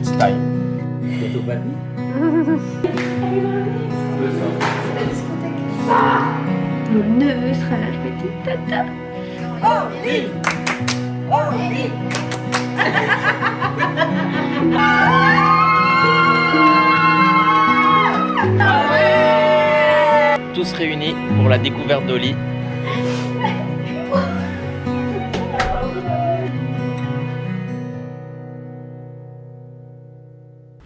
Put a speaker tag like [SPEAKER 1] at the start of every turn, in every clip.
[SPEAKER 1] It's time.
[SPEAKER 2] Bientôt pas nuit.
[SPEAKER 3] C'est la discothèque. Mon neveu sera là, je me dis tata.
[SPEAKER 4] Tous réunis pour la découverte d'Oli.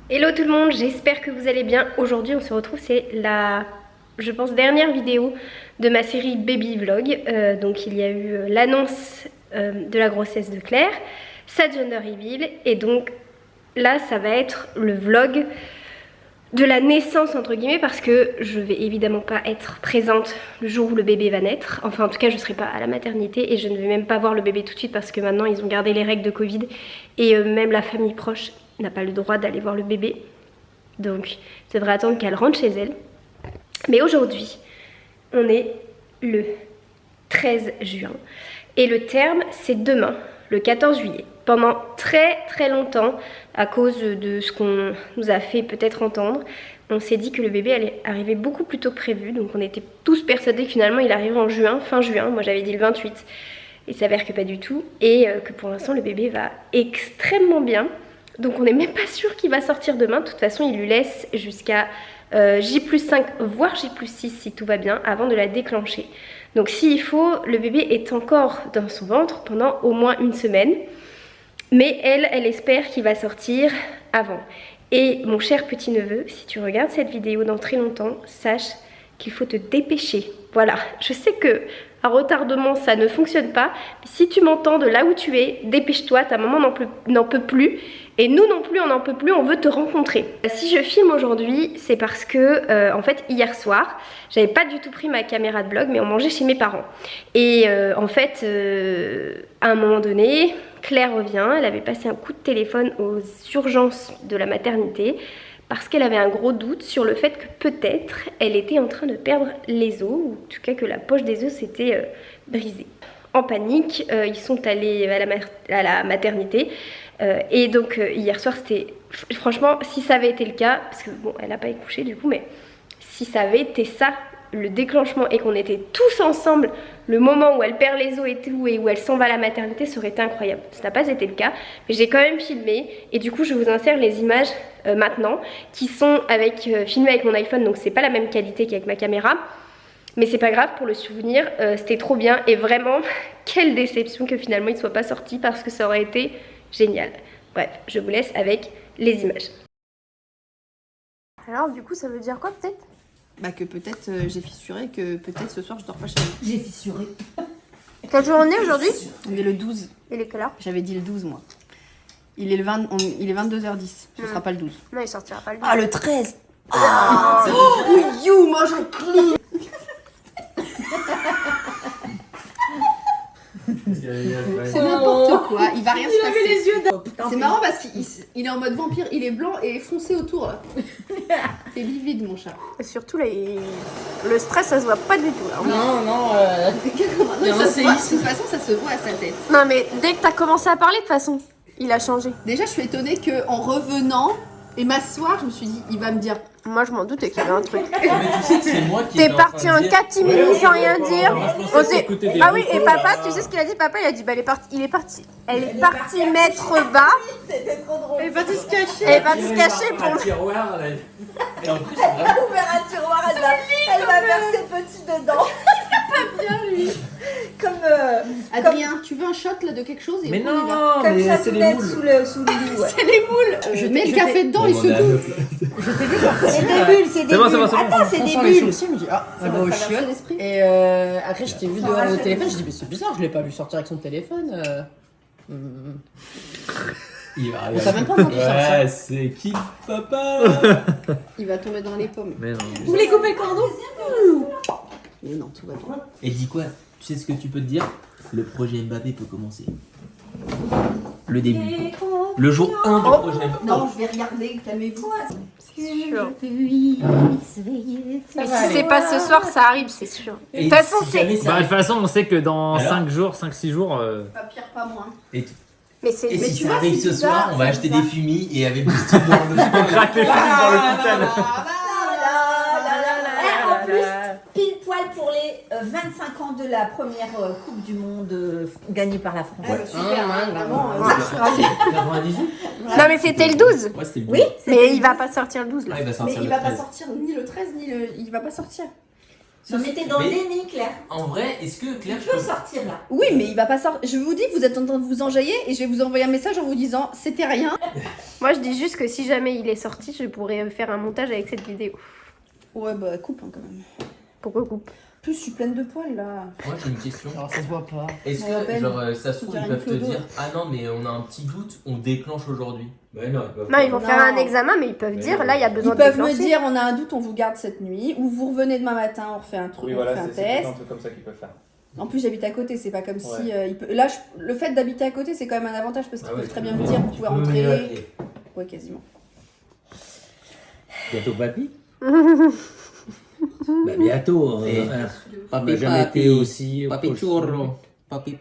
[SPEAKER 3] Hello tout le monde, j'espère que vous allez bien. Aujourd'hui on se retrouve, c'est la, je pense, dernière vidéo de ma série Baby Vlog. Donc il y a eu l'annonce de la grossesse de Claire, sa gender reveal, et donc là ça va être le vlog de la naissance entre guillemets, parce que je vais évidemment pas être présente le jour où le bébé va naître. Enfin en tout cas je serai pas à la maternité et je ne vais même pas voir le bébé tout de suite parce que maintenant ils ont gardé les règles de Covid et même la famille proche n'a pas le droit d'aller voir le bébé. Donc je devrais attendre qu'elle rentre chez elle. Mais aujourd'hui on est le 13 juin et le terme c'est demain, le 14 juillet. Pendant très longtemps, à cause de ce qu'on nous a fait peut-être entendre, on s'est dit que le bébé allait arriver beaucoup plus tôt que prévu. Donc on était tous persuadés que finalement il arriverait en juin, fin juin. Moi j'avais dit le 28. Il s'avère que pas du tout. Et que pour l'instant le bébé va extrêmement bien. Donc on n'est même pas sûr qu'il va sortir demain. De toute façon il lui laisse jusqu'à J+5 voire J+6 si tout va bien avant de la déclencher. Donc s'il faut, le bébé est encore dans son ventre pendant au moins une semaine. Mais elle espère qu'il va sortir avant. Et mon cher petit neveu, si tu regardes cette vidéo dans très longtemps, sache qu'il faut te dépêcher. Voilà, je sais que à retardement ça ne fonctionne pas. Mais si tu m'entends de là où tu es, dépêche-toi, ta maman n'en peut plus. Et nous non plus on n'en peut plus, on veut te rencontrer. Si je filme aujourd'hui, c'est parce que en fait hier soir, j'avais pas du tout pris ma caméra de vlog, mais on mangeait chez mes parents. Et en fait, à un moment donné, Claire revient, elle avait passé un coup de téléphone aux urgences de la maternité parce qu'elle avait un gros doute sur le fait que peut-être elle était en train de perdre les os, ou en tout cas que la poche des os s'était brisée. En panique, ils sont allés à la maternité et donc hier soir c'était, franchement si ça avait été le cas, parce que bon elle n'a pas accouché du coup, mais si ça avait été ça le déclenchement et qu'on était tous ensemble le moment où elle perd les os et tout et où elle s'en va à la maternité, ça aurait été incroyable. Ça n'a pas été le cas, mais j'ai quand même filmé et du coup je vous insère les images maintenant qui sont filmées avec mon iPhone, donc c'est pas la même qualité qu'avec ma caméra, mais c'est pas grave, pour le souvenir c'était trop bien. Et vraiment quelle déception que finalement il soit pas sorti parce que ça aurait été génial. Bref, je vous laisse avec les images. Alors du coup ça veut dire quoi peut-être?
[SPEAKER 5] Bah que peut-être j'ai fissuré, que peut-être ce soir je dors pas chez moi.
[SPEAKER 6] J'ai fissuré.
[SPEAKER 3] Quel jour on est aujourd'hui?
[SPEAKER 5] On est le 12.
[SPEAKER 3] Il est quelle heure?
[SPEAKER 5] J'avais dit le 12 moi. Il est 22h10. Ce sera pas le 12.
[SPEAKER 3] Non, il sortira pas le 12.
[SPEAKER 5] Ah le 13. Ah oh, you mange un clean. C'est n'importe quoi, il va rien se passer.
[SPEAKER 6] Les yeux
[SPEAKER 5] c'est marrant parce qu'il est en mode vampire, il est blanc et foncé autour là. T'es livide mon chat.
[SPEAKER 3] Et surtout là, le stress ça se voit pas du tout là.
[SPEAKER 6] Non, non,
[SPEAKER 5] De toute façon ça se voit à sa tête.
[SPEAKER 3] Non mais dès que t'as commencé à parler de toute façon, il a changé.
[SPEAKER 5] Déjà je suis étonnée qu'en revenant et m'asseoir, je me suis dit il va me dire.
[SPEAKER 3] Moi je m'en doutais qu'il y avait un truc.
[SPEAKER 2] Mais tu sais que c'est moi qui.
[SPEAKER 3] T'es parti en catimini sans rien dire.
[SPEAKER 2] Je pensais écouter des
[SPEAKER 3] Ah oui, et
[SPEAKER 2] infos,
[SPEAKER 3] papa,
[SPEAKER 2] là.
[SPEAKER 3] tu sais ce qu'il a dit? Papa il a dit bah elle est partie. Elle est partie mettre bas.
[SPEAKER 6] Elle est partie se cacher.
[SPEAKER 3] Elle est partie se cacher pour.
[SPEAKER 2] Un tiroir, là. Et en plus, vraiment.
[SPEAKER 6] Ouvert un tiroir, elle va faire ses petits dedans. Pas bien lui. Comme
[SPEAKER 5] Adrien, tu veux un shot là de quelque chose et
[SPEAKER 2] Mais
[SPEAKER 5] après, on y va.
[SPEAKER 2] non,
[SPEAKER 6] comme
[SPEAKER 2] mais
[SPEAKER 6] ça
[SPEAKER 2] c'est
[SPEAKER 6] vous
[SPEAKER 2] les
[SPEAKER 6] mettre
[SPEAKER 2] moules.
[SPEAKER 6] sous le lit. Ouais.
[SPEAKER 5] C'est les moules. Je mets le café dedans, il se goûte.
[SPEAKER 6] C'est des bulles, c'est des
[SPEAKER 1] C'est bon,
[SPEAKER 6] bulles.
[SPEAKER 1] c'est bon, c'est bon.
[SPEAKER 6] Attends, c'est
[SPEAKER 7] On
[SPEAKER 6] des
[SPEAKER 7] sent les
[SPEAKER 6] bulles.
[SPEAKER 7] sourcils, je me dis ah, ça va
[SPEAKER 5] m'a
[SPEAKER 7] au
[SPEAKER 5] traversé
[SPEAKER 7] chiottes.
[SPEAKER 5] l'esprit.
[SPEAKER 7] Et après, je t'ai vu dehors au téléphone, je dis mais c'est bizarre, je l'ai pas vu sortir avec son téléphone.
[SPEAKER 2] Il va
[SPEAKER 7] On sait même pas non plus ça.
[SPEAKER 2] Ouais, c'est qui papa?
[SPEAKER 5] Il va tomber dans les pommes.
[SPEAKER 1] Mais non.
[SPEAKER 6] Vous voulez couper le cordon?
[SPEAKER 5] Mais non, tout va bien.
[SPEAKER 8] Et dis quoi? Tu sais ce que tu peux te dire? Le projet Mbappé peut commencer. Le début. Le jour 1 du projet Mbappé.
[SPEAKER 5] Non, je vais regarder, calmez-vous.
[SPEAKER 3] Sûr.
[SPEAKER 6] Oui,
[SPEAKER 3] Mais si c'est pas ce soir, ça arrive, c'est sûr. De
[SPEAKER 8] Et
[SPEAKER 3] toute façon,
[SPEAKER 8] si jamais
[SPEAKER 3] c'est.
[SPEAKER 8] ça
[SPEAKER 1] Bah, de toute façon, on sait que dans
[SPEAKER 8] Alors
[SPEAKER 1] 5 jours, 5-6 jours.
[SPEAKER 5] Pas pire, pas moins.
[SPEAKER 8] Et
[SPEAKER 3] Mais c'est.
[SPEAKER 8] Et
[SPEAKER 5] mais
[SPEAKER 8] si
[SPEAKER 5] tu
[SPEAKER 8] ça
[SPEAKER 5] vois,
[SPEAKER 8] arrive
[SPEAKER 5] c'est
[SPEAKER 8] ce soir,
[SPEAKER 5] bizarre,
[SPEAKER 8] on va
[SPEAKER 5] c'est
[SPEAKER 8] acheter
[SPEAKER 5] bizarre.
[SPEAKER 8] des fumis et avec du style dans le
[SPEAKER 2] On craque les films dans l'hôpital.
[SPEAKER 6] Et en plus, pile poil pour les 25 ans de la première Coupe du Monde gagnée par la France.
[SPEAKER 5] Ah, bah, super, hein, vraiment.
[SPEAKER 6] Ah, je suis ravie.
[SPEAKER 8] 98.
[SPEAKER 3] Non, mais c'était le 12.
[SPEAKER 8] Ouais, c'était le
[SPEAKER 6] Oui,
[SPEAKER 3] Mais il va pas sortir le 12 là.
[SPEAKER 8] Ah, il va
[SPEAKER 5] Mais
[SPEAKER 8] sortir
[SPEAKER 5] il
[SPEAKER 8] le
[SPEAKER 5] va pas
[SPEAKER 8] 13.
[SPEAKER 5] sortir ni le 13 ni le. Il va pas sortir.
[SPEAKER 6] Non, mais t'es dans le
[SPEAKER 8] Mais-
[SPEAKER 6] déni, Claire.
[SPEAKER 8] En vrai, est-ce que Claire,
[SPEAKER 6] Tu
[SPEAKER 8] je
[SPEAKER 6] peux
[SPEAKER 8] peux...
[SPEAKER 6] sortir là.
[SPEAKER 5] Oui, mais il va pas sortir. Je vous dis, vous êtes en train de vous enjailler et je vais vous envoyer un message en vous disant c'était rien.
[SPEAKER 3] Moi, je dis juste que si jamais il est sorti, je pourrais faire un montage avec cette vidéo.
[SPEAKER 5] Ouais, bah coupe hein, quand même.
[SPEAKER 3] Pourquoi coupe?
[SPEAKER 5] Plus, je suis pleine de poils là.
[SPEAKER 8] Moi, j'ai une question.
[SPEAKER 7] Alors ça se voit pas.
[SPEAKER 8] Est-ce
[SPEAKER 5] On rappelle,
[SPEAKER 8] que, genre, ça se trouve,
[SPEAKER 5] on
[SPEAKER 8] ils
[SPEAKER 5] dirait
[SPEAKER 8] peuvent te
[SPEAKER 5] une clodo.
[SPEAKER 8] dire « Ah non, mais on a un petit doute, on déclenche aujourd'hui.
[SPEAKER 2] Bah non, ils peuvent
[SPEAKER 3] Non, ils vont
[SPEAKER 5] Non.
[SPEAKER 3] faire un examen, mais ils peuvent
[SPEAKER 2] Mais
[SPEAKER 3] dire
[SPEAKER 2] non.
[SPEAKER 3] là, il y a besoin
[SPEAKER 5] Ils
[SPEAKER 3] de
[SPEAKER 5] peuvent me
[SPEAKER 3] déclencher.
[SPEAKER 5] dire on a un doute, on vous garde cette nuit. Ou vous revenez demain matin, on refait un truc,
[SPEAKER 1] Oui,
[SPEAKER 5] on
[SPEAKER 1] voilà,
[SPEAKER 5] refait un
[SPEAKER 1] c'est plutôt
[SPEAKER 5] test.
[SPEAKER 1] un truc comme ça qu'ils peuvent faire.
[SPEAKER 5] En plus, j'habite à côté, c'est pas comme si.
[SPEAKER 1] Ouais.
[SPEAKER 5] Là, le fait d'habiter à côté, c'est quand même un avantage parce qu'ils
[SPEAKER 2] Ah ouais,
[SPEAKER 5] peuvent très bien
[SPEAKER 2] tu
[SPEAKER 5] me
[SPEAKER 2] peux
[SPEAKER 5] dire,
[SPEAKER 2] venir-
[SPEAKER 5] vous pouvez
[SPEAKER 2] tu peux venir à
[SPEAKER 5] rentrer.
[SPEAKER 2] pied.
[SPEAKER 5] Ouais, quasiment.
[SPEAKER 2] Bientôt papy. Bah bientôt.
[SPEAKER 8] Et-
[SPEAKER 2] On n'a jamais été aussi.
[SPEAKER 8] Papi
[SPEAKER 2] proche.
[SPEAKER 8] churro. Papi.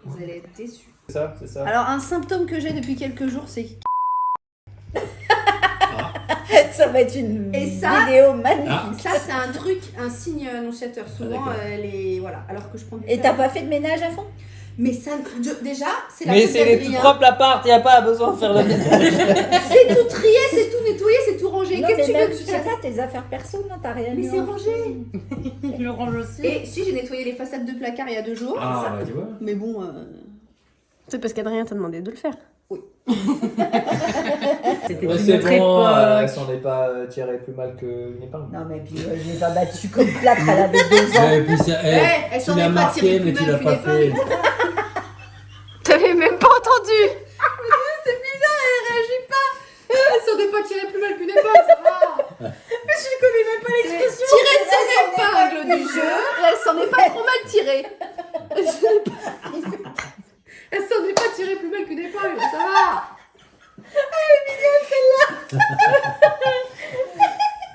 [SPEAKER 5] Vous allez être déçus.
[SPEAKER 1] C'est ça.
[SPEAKER 5] Alors, un symptôme que j'ai depuis quelques jours, c'est.
[SPEAKER 6] Ça va être une
[SPEAKER 5] Et ça-
[SPEAKER 6] vidéo magnifique.
[SPEAKER 2] Ah.
[SPEAKER 5] Ça, c'est un truc, un signe annonciateur. Souvent,
[SPEAKER 2] d'accord.
[SPEAKER 5] les. Voilà, alors que je prends du
[SPEAKER 6] Et
[SPEAKER 5] fer.
[SPEAKER 6] t'as pas fait de ménage à fond?
[SPEAKER 5] Mais ça. Déjà, c'est la
[SPEAKER 4] Mais
[SPEAKER 5] faute
[SPEAKER 4] c'est les tout
[SPEAKER 5] d'Adrien.
[SPEAKER 4] propre l'appart, y a pas besoin de faire le ménage.
[SPEAKER 5] C'est tout trié, c'est tout nettoyé, c'est tout rangé.
[SPEAKER 6] Non,
[SPEAKER 5] Qu'est-ce que
[SPEAKER 6] mais
[SPEAKER 5] tu veux
[SPEAKER 6] même
[SPEAKER 5] que je
[SPEAKER 6] chez
[SPEAKER 5] fasse?
[SPEAKER 6] toi, tes affaires perso, non, t'as rien
[SPEAKER 5] Mais
[SPEAKER 6] mis
[SPEAKER 5] c'est
[SPEAKER 6] en-
[SPEAKER 5] rangé.
[SPEAKER 6] Je le range aussi.
[SPEAKER 5] Et si j'ai nettoyé les façades de placard il y a 2 jours.
[SPEAKER 2] Ah, bah tu vois.
[SPEAKER 5] Mais bon.
[SPEAKER 3] C'est parce qu'Adrien t'a demandé de le faire.
[SPEAKER 6] C'était
[SPEAKER 1] Ouais,
[SPEAKER 6] une
[SPEAKER 1] c'est
[SPEAKER 6] autre
[SPEAKER 1] bon,
[SPEAKER 6] époque.
[SPEAKER 1] elle s'en est pas tirée plus mal qu'une épingle.
[SPEAKER 6] Non, mais puis je l'ai pas battue comme plâtre, elle avait 2 ans.
[SPEAKER 2] Ouais, et puis ça,
[SPEAKER 5] Elle
[SPEAKER 2] tu
[SPEAKER 5] s'en
[SPEAKER 2] l'as
[SPEAKER 5] est pas tirée
[SPEAKER 2] marqué,
[SPEAKER 5] plus
[SPEAKER 2] mais tu
[SPEAKER 5] mal
[SPEAKER 2] l'as
[SPEAKER 5] qu'une
[SPEAKER 2] pas fait.
[SPEAKER 5] épingle.
[SPEAKER 3] T'avais même pas entendu.
[SPEAKER 5] C'est bizarre, elle réagit pas. Elle s'en est pas tirée plus mal qu'une épingle, ça va.
[SPEAKER 6] Je connais même pas l'expression.
[SPEAKER 5] Tirer ses épingles du jeu, elle s'en est pas trop mal tirée. Elle s'en est pas tirée plus mal qu'une épingle, ça va. Elle est mignonne celle-là.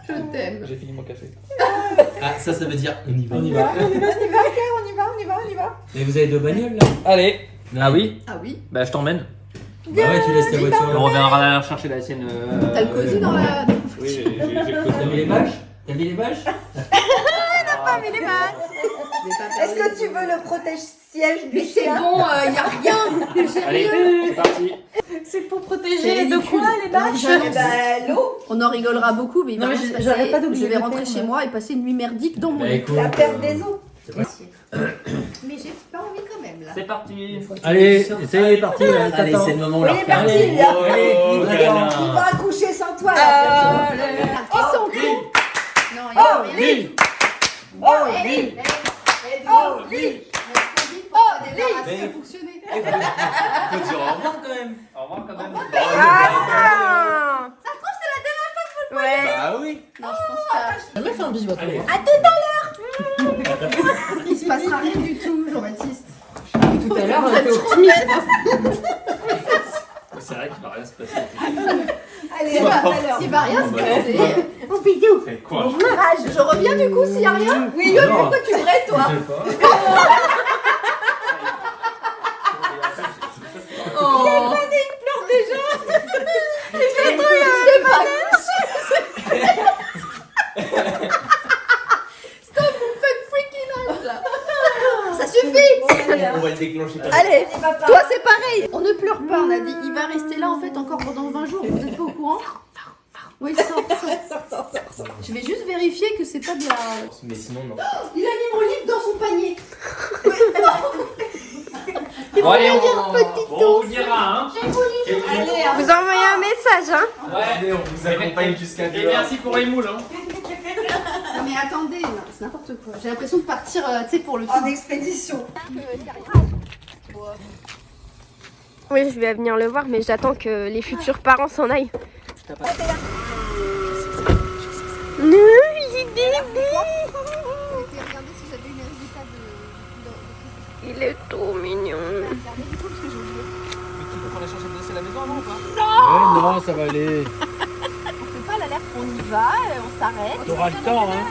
[SPEAKER 5] Je t'aime.
[SPEAKER 1] J'ai fini mon café.
[SPEAKER 8] Ah, ça veut dire on y va.
[SPEAKER 2] On y va.
[SPEAKER 6] On y va.
[SPEAKER 2] Mais vous avez 2 bagnoles là?
[SPEAKER 4] Allez. Ah oui.
[SPEAKER 5] Ah oui.
[SPEAKER 4] Bah je t'emmène.
[SPEAKER 2] Bah ouais, tu laisses ta voiture
[SPEAKER 4] On
[SPEAKER 2] là.
[SPEAKER 4] reviendra chercher la sienne.
[SPEAKER 5] T'as le cosy dans la.
[SPEAKER 1] Oui, j'ai le
[SPEAKER 2] T'as mis les bâches? T'as mis les bâches?
[SPEAKER 6] Est-ce que tu veux le protège-siège du
[SPEAKER 5] Mais c'est
[SPEAKER 6] chien?
[SPEAKER 5] bon, y a rien. J'ai
[SPEAKER 1] Allez,
[SPEAKER 5] rien.
[SPEAKER 1] c'est parti.
[SPEAKER 6] C'est pour
[SPEAKER 5] C'est
[SPEAKER 6] protéger de
[SPEAKER 5] ridicule.
[SPEAKER 6] quoi les bâches?
[SPEAKER 5] J'annonce.
[SPEAKER 6] Bah, l'eau.
[SPEAKER 5] On en rigolera beaucoup, mais il va
[SPEAKER 6] Non, mais
[SPEAKER 5] rien se
[SPEAKER 6] j'arrête
[SPEAKER 5] passer.
[SPEAKER 6] pas d'oublier
[SPEAKER 5] Je vais
[SPEAKER 6] le
[SPEAKER 5] rentrer
[SPEAKER 6] thème.
[SPEAKER 5] chez moi et passer une nuit merdique dans mon
[SPEAKER 2] Bah
[SPEAKER 5] lit.
[SPEAKER 2] écoute.
[SPEAKER 6] La perte des eaux.
[SPEAKER 5] Mais j'ai pas envie quand même là.
[SPEAKER 4] C'est parti.
[SPEAKER 2] Allez, c'est parti là.
[SPEAKER 8] Allez,
[SPEAKER 2] t'attends.
[SPEAKER 8] c'est le moment où on la
[SPEAKER 6] Oui,
[SPEAKER 8] refait.
[SPEAKER 6] parti,
[SPEAKER 8] Allez.
[SPEAKER 6] là.
[SPEAKER 2] Allez,
[SPEAKER 8] Oh,
[SPEAKER 2] attends.
[SPEAKER 8] câlin.
[SPEAKER 6] Il va accoucher sans toi là.
[SPEAKER 5] Qui sont cons? Non, il y a rien.
[SPEAKER 2] Lit.
[SPEAKER 6] Oh,
[SPEAKER 5] Hey,
[SPEAKER 6] oh, lit.
[SPEAKER 5] Ça a fonctionné.
[SPEAKER 8] Faut dire au revoir quand même.
[SPEAKER 1] Au revoir quand même.
[SPEAKER 3] Ah non. Ouais.
[SPEAKER 8] Bah oui.
[SPEAKER 5] Non, je pense pas.
[SPEAKER 7] Jamais fait un bisou à toi.
[SPEAKER 2] Allez.
[SPEAKER 5] Il se passera rien du tout, Jean-Baptiste.
[SPEAKER 7] Tout à l'heure, on était optimiste.
[SPEAKER 2] C'est vrai qu'il va rien se passer.
[SPEAKER 6] Allez,
[SPEAKER 5] Il
[SPEAKER 6] va,
[SPEAKER 5] va,
[SPEAKER 6] alors.
[SPEAKER 5] il va rien se passer.
[SPEAKER 6] On bidou.
[SPEAKER 2] C'est quoi?
[SPEAKER 6] Courage.
[SPEAKER 5] Je reviens du coup s'il y a rien.
[SPEAKER 6] Oui,
[SPEAKER 2] Non.
[SPEAKER 5] Pourquoi tu ferais toi?
[SPEAKER 2] Je sais pas.
[SPEAKER 5] Oh. Stop, vous me faites freaking out là. Ça suffit.
[SPEAKER 8] On va le déclencher.
[SPEAKER 5] Allez, toi c'est pareil. On ne pleure pas, on a dit. Il va rester là en fait encore pendant 20 jours. Vous n'êtes pas au courant? Oui, sort. Je vais juste vérifier que c'est pas de la.
[SPEAKER 8] Mais sinon, non.
[SPEAKER 5] Il a mis mon livre dans son panier.
[SPEAKER 4] Bon, allez, on vous dira, hein.
[SPEAKER 6] Allez,
[SPEAKER 3] Vous envoyez un message, hein.
[SPEAKER 1] Allez, on vous accompagne jusqu'à
[SPEAKER 4] Et
[SPEAKER 1] dehors.
[SPEAKER 4] merci pour les moules, hein.
[SPEAKER 5] Non mais attendez, non, c'est n'importe quoi. J'ai l'impression de partir, tu sais, pour le
[SPEAKER 6] en
[SPEAKER 5] truc.
[SPEAKER 6] expédition.
[SPEAKER 3] Oui, je vais venir le voir, mais j'attends que les futurs parents s'en aillent. Non, j'ai bébé.
[SPEAKER 5] Regardez si j'avais une résultat de.
[SPEAKER 3] Il est trop mignon.
[SPEAKER 4] On a cherché de laisser la maison avant ou pas?
[SPEAKER 2] Non, ça va aller.
[SPEAKER 5] On fait pas l'alerte, on y va, on s'arrête.
[SPEAKER 2] T'auras le temps, hein.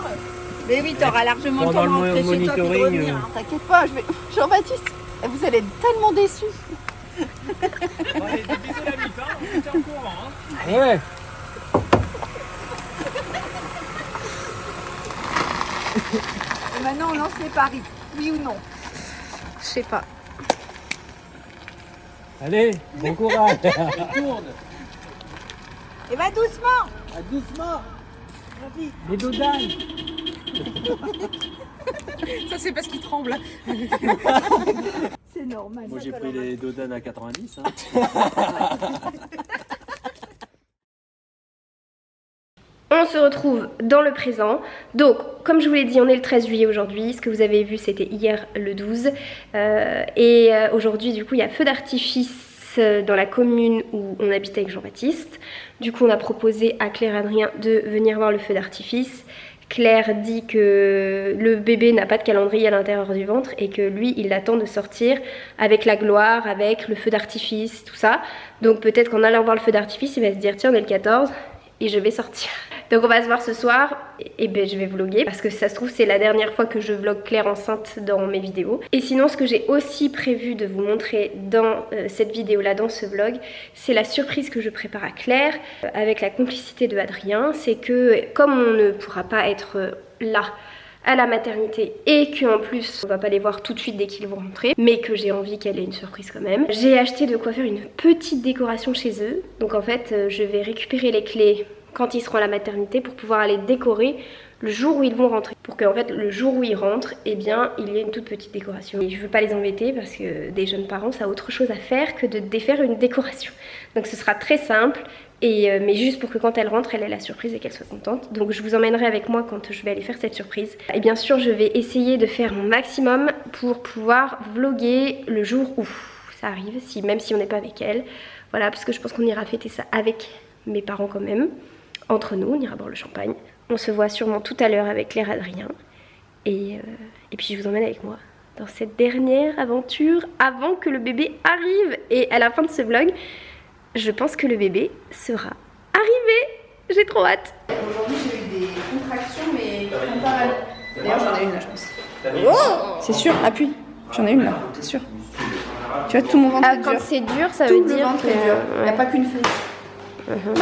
[SPEAKER 6] Mais oui, t'auras largement
[SPEAKER 2] Pendant le
[SPEAKER 6] rentrer chez toi puis de
[SPEAKER 2] monitoring,
[SPEAKER 6] revenir, hein.
[SPEAKER 5] T'inquiète pas, je vais. Jean-Baptiste, vous allez être tellement déçus.
[SPEAKER 2] Allez, des bisous la mif, hein, on était en courant. Hein. Ouais.
[SPEAKER 5] Et maintenant, on lance les paris. Oui ou non?
[SPEAKER 3] Je sais pas.
[SPEAKER 2] Allez, bon courage. Tourne.
[SPEAKER 5] Et va doucement.
[SPEAKER 2] Ah, doucement. Les dodanes.
[SPEAKER 7] Ça, c'est parce qu'il tremble.
[SPEAKER 5] C'est normal.
[SPEAKER 2] Moi j'ai pris les dodanes à 90. Hein.
[SPEAKER 3] On se retrouve dans le présent. Donc, comme je vous l'ai dit, on est le 13 juillet aujourd'hui. Ce que vous avez vu, c'était hier le 12. Aujourd'hui, du coup, il y a feu d'artifice dans la commune où on habite avec Jean-Baptiste. Du coup, on a proposé à Claire et Adrien de venir voir le feu d'artifice. Claire dit que le bébé n'a pas de calendrier à l'intérieur du ventre et que lui, il attend de sortir avec la gloire, avec le feu d'artifice, tout ça. Donc peut-être qu'en allant voir le feu d'artifice, il va se dire tiens, on est le 14 et je vais sortir. Donc on va se voir ce soir et ben je vais vlogger parce que ça se trouve c'est la dernière fois que je vlog Claire enceinte dans mes vidéos. Et sinon ce que j'ai aussi prévu de vous montrer dans cette vidéo là, dans ce vlog, c'est la surprise que je prépare à Claire avec la complicité de Adrien. C'est que comme on ne pourra pas être là à la maternité et qu'en plus on va pas les voir tout de suite dès qu'ils vont rentrer, mais que j'ai envie qu'elle ait une surprise quand même, j'ai acheté de quoi faire une petite décoration chez eux. Donc en fait je vais récupérer les clés quand ils seront à la maternité pour pouvoir aller décorer le jour où ils vont rentrer, pour qu'en fait le jour où ils rentrent, eh bien il y ait une toute petite décoration. Et je veux pas les embêter parce que des jeunes parents ça a autre chose à faire que de défaire une décoration. Donc ce sera très simple. Mais juste pour que quand elle rentre, elle ait la surprise et qu'elle soit contente. Donc je vous emmènerai avec moi quand je vais aller faire cette surprise. Et bien sûr je vais essayer de faire mon maximum pour pouvoir vlogger le jour où ça arrive, même si on n'est pas avec elle. Voilà, parce que je pense qu'on ira fêter ça avec mes parents quand même. Entre nous, on ira boire le champagne. On se voit sûrement tout à l'heure avec Claire et Adrien. Et puis je vous emmène avec moi dans cette dernière aventure avant que le bébé arrive. Et à la fin de ce vlog, je pense que le bébé sera arrivé. J'ai trop hâte.
[SPEAKER 5] Aujourd'hui, j'ai eu des contractions, mais qui font pas mal. D'ailleurs, j'en ai une là, je pense. Oh, c'est sûr, appuie. J'en ai une là, c'est sûr. Tu vois, tout mon ventre est dur.
[SPEAKER 3] Quand c'est dur, ça
[SPEAKER 5] Tout
[SPEAKER 3] veut
[SPEAKER 5] le
[SPEAKER 3] dire
[SPEAKER 5] ventre
[SPEAKER 3] que...
[SPEAKER 5] est dur. Il n'y a
[SPEAKER 3] ouais.
[SPEAKER 5] pas qu'une fesse.
[SPEAKER 3] Mhm.